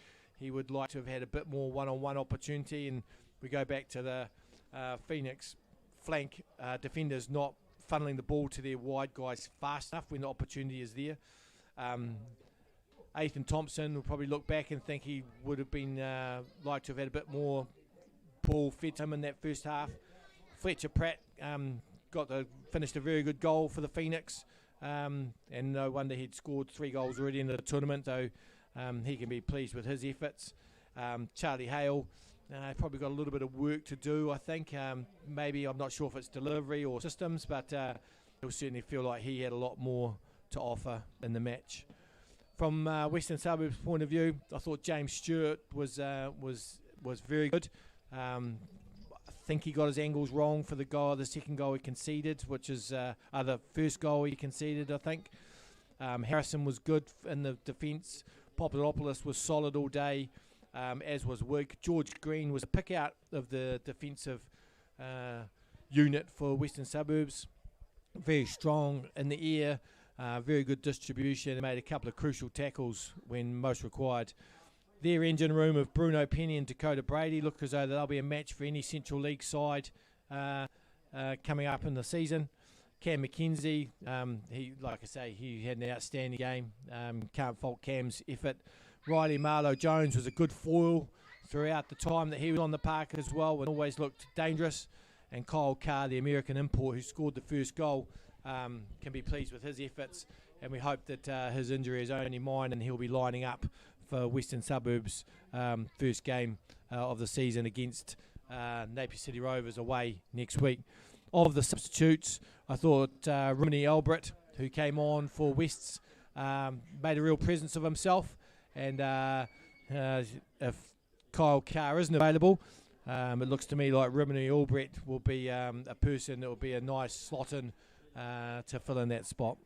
would like to have had a bit more one-on-one opportunity, and we go back to the Phoenix flank defenders not funneling the ball to their wide guys fast enough when the opportunity is there. Ethan Thompson will probably look back and think he would have been like to have had a bit more ball fed to him in that first half. Fletcher Pratt finished a very good goal for the Phoenix, and no wonder he'd scored 3 goals already in the tournament, though he can be pleased with his efforts. Charlie Hale probably got a little bit of work to do, I think. Maybe, I'm not sure if it's delivery or systems, but he'll certainly feel like he had a lot more to offer in the match. From Western Suburbs' point of view, I thought James Stewart was very good. I think he got his angles wrong for the second goal he conceded, which is the first goal he conceded, I think. Harrison was good in the defence. Papadopoulos was solid all day, as was Wig. George Green was a pick out of the defensive unit for Western Suburbs. Very strong in the air, very good distribution, made a couple of crucial tackles when most required. Their engine room of Bruno Penny and Dakota Brady look as though they'll be a match for any Central League side coming up in the season. Cam McKenzie, he had an outstanding game. Can't fault Cam's effort. Riley Marlowe Jones was a good foil throughout the time that he was on the park as well, and always looked dangerous. And Kyle Carr, the American import who scored the first goal, can be pleased with his efforts. And we hope that his injury is only minor and he'll be lining up for Western Suburbs' first game of the season against Napier City Rovers away next week. Of the substitutes, I thought Rimini Albert, who came on for Wests, made a real presence of himself. And if Kyle Carr isn't available, it looks to me like Rimini Albert will be a person that will be a nice slot in to fill in that spot.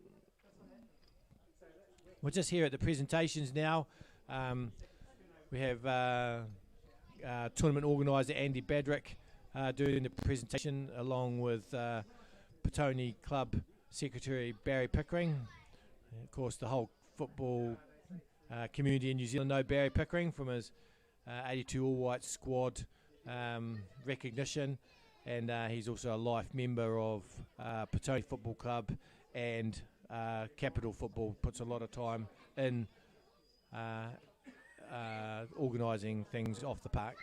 We're just here at the presentations now. We have tournament organiser Andy Badrick doing the presentation, along with Petone Club Secretary Barry Pickering. And of course, the whole football community in New Zealand know Barry Pickering from his 82 All White squad recognition, and he's also a life member of Petone Football Club and Capital Football. Puts a lot of time in organising things off the park.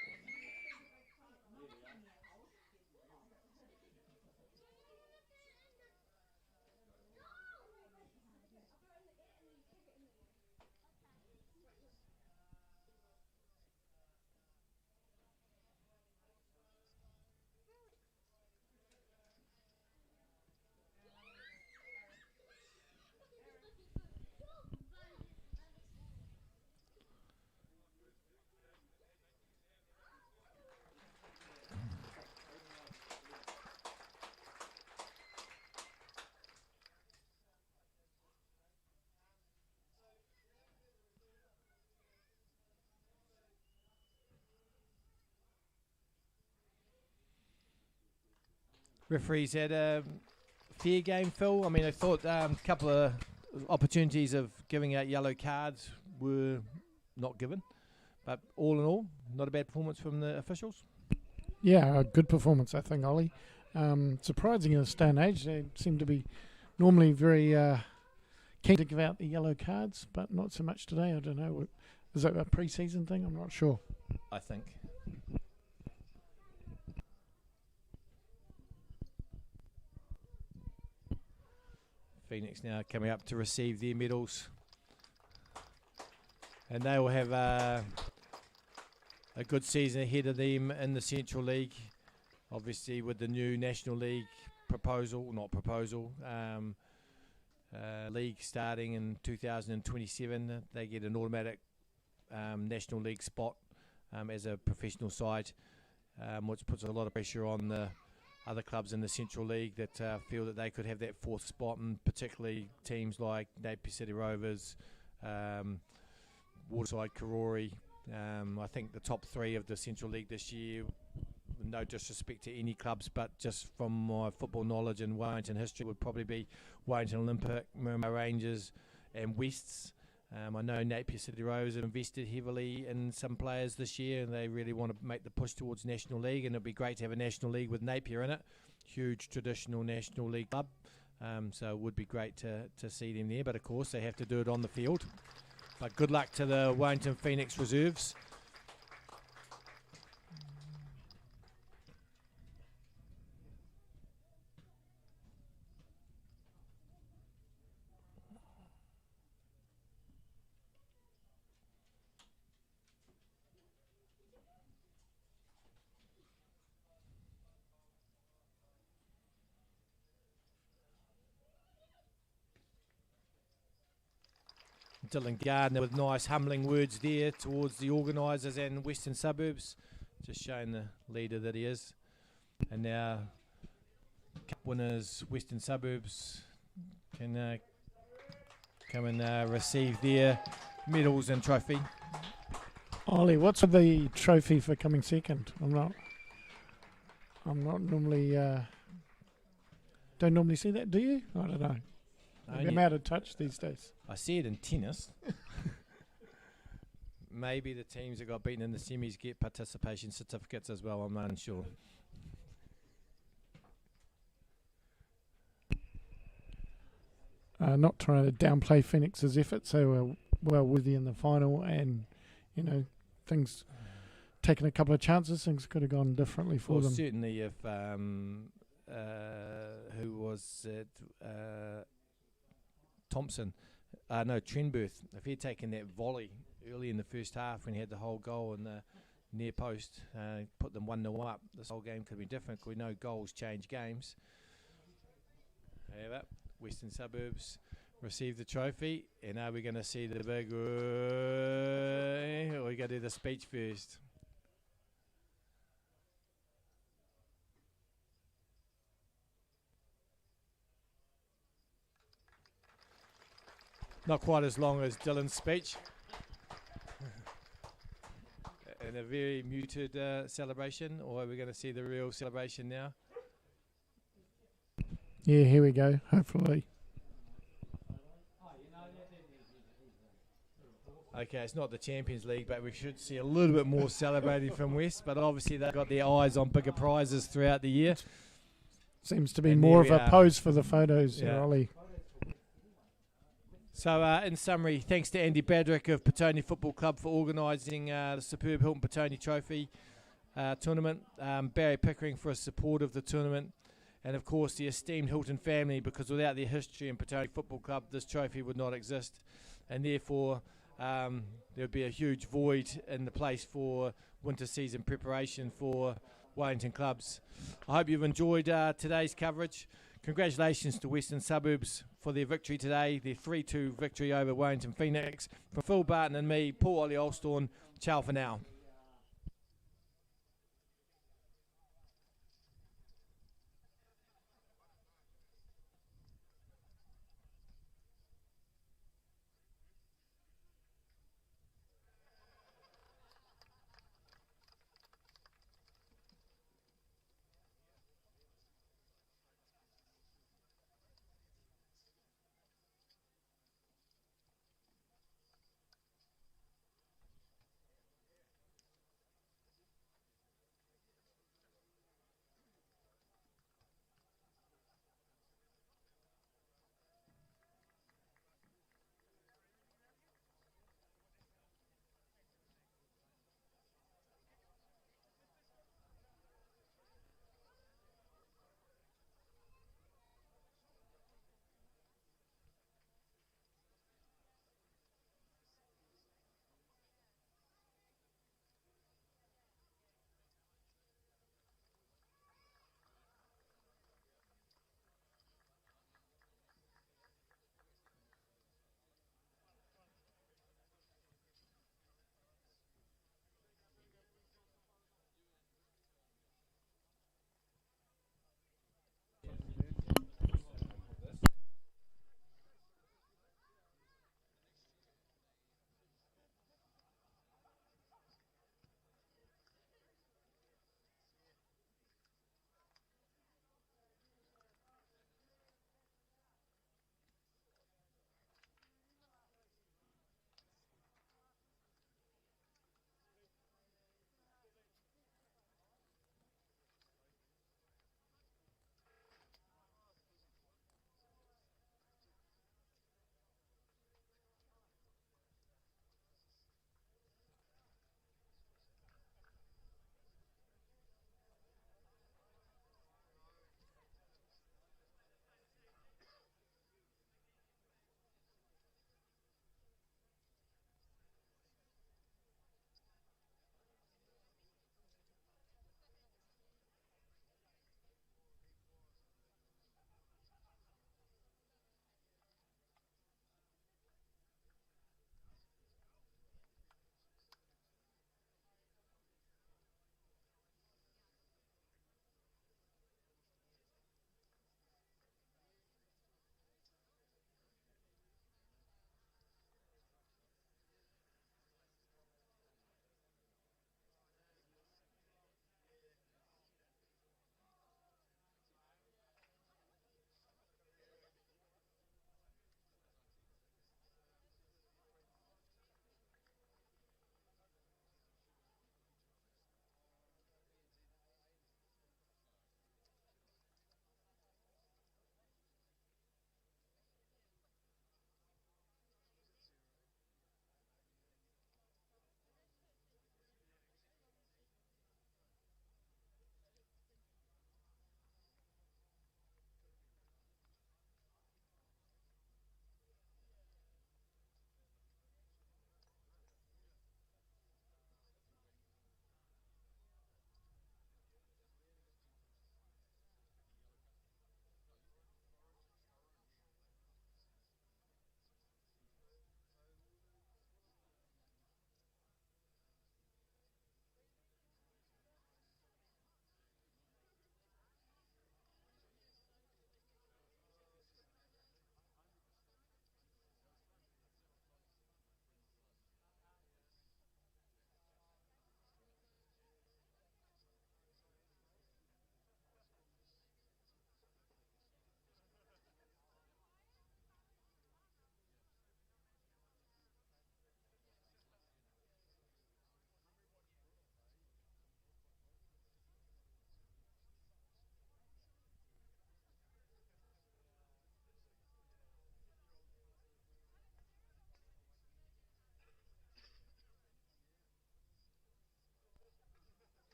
Referees had a fair game, Phil. I mean, I thought a couple of opportunities of giving out yellow cards were not given. But all in all, not a bad performance from the officials. Yeah, a good performance, I think, Ollie. Surprising in this day and age. They seem to be normally very keen to give out the yellow cards, but not so much today. I don't know. Is that a pre-season thing? I'm not sure. I think. Phoenix now coming up to receive their medals. And they will have a good season ahead of them in the Central League. Obviously with the new National League league starting in 2027, they get an automatic National League spot as a professional side, which puts a lot of pressure on the other clubs in the Central League that feel that they could have that fourth spot, and particularly teams like Napier City Rovers, Waterside Karori. I think the top three of the Central League this year, no disrespect to any clubs, but just from my football knowledge and Wellington history, would probably be Wellington Olympic, Miramar Rangers and Wests. I know Napier City Rovers have invested heavily in some players this year, and they really want to make the push towards National League, and it'd be great to have a National League with Napier in it. Huge traditional National League club, so it would be great to see them there, but of course they have to do it on the field. But good luck to the Wellington Phoenix reserves. Dylan Gardner with nice humbling words there towards the organisers and Western Suburbs, just showing the leader that he is. And now Cup winners Western Suburbs can come and receive their medals and trophy. Ollie, what's the trophy for coming second? I'm not normally don't normally see that, do you? I don't know. I'm out of touch these days. I see it in tennis. Maybe the teams that got beaten in the semis get participation certificates as well. I'm unsure. Not trying to downplay Phoenix's efforts. They were well worthy in the final, and things taken a couple of chances. Things could have gone differently for them. Certainly, if who was it? Thompson, Trenberth, if he'd taken that volley early in the first half when he had the whole goal in the near post, put them 1-0 up, this whole game could be different. We know goals change games. However, Western Suburbs receive the trophy, and now we're going to see the big... we got to do the speech first. Not quite as long as Dylan's speech. And a very muted celebration, or are we going to see the real celebration now? Yeah, here we go, hopefully. Okay, it's not the Champions League, but we should see a little bit more celebrating from West, but obviously they've got their eyes on bigger prizes throughout the year. Seems to be more of a pose for the photos, Ollie. So, in summary, thanks to Andy Badrick of Petone Football Club for organising the superb Hilton Petone Trophy tournament, Barry Pickering for his support of the tournament, and of course the esteemed Hilton family, because without their history in Petone Football Club, this trophy would not exist, and therefore there would be a huge void in the place for winter season preparation for Wellington clubs. I hope you've enjoyed today's coverage. Congratulations to Western Suburbs for their victory today, their 3-2 victory over Wellington Phoenix. From Phil Barton and me, Paul Ollie Olstorn, ciao for now.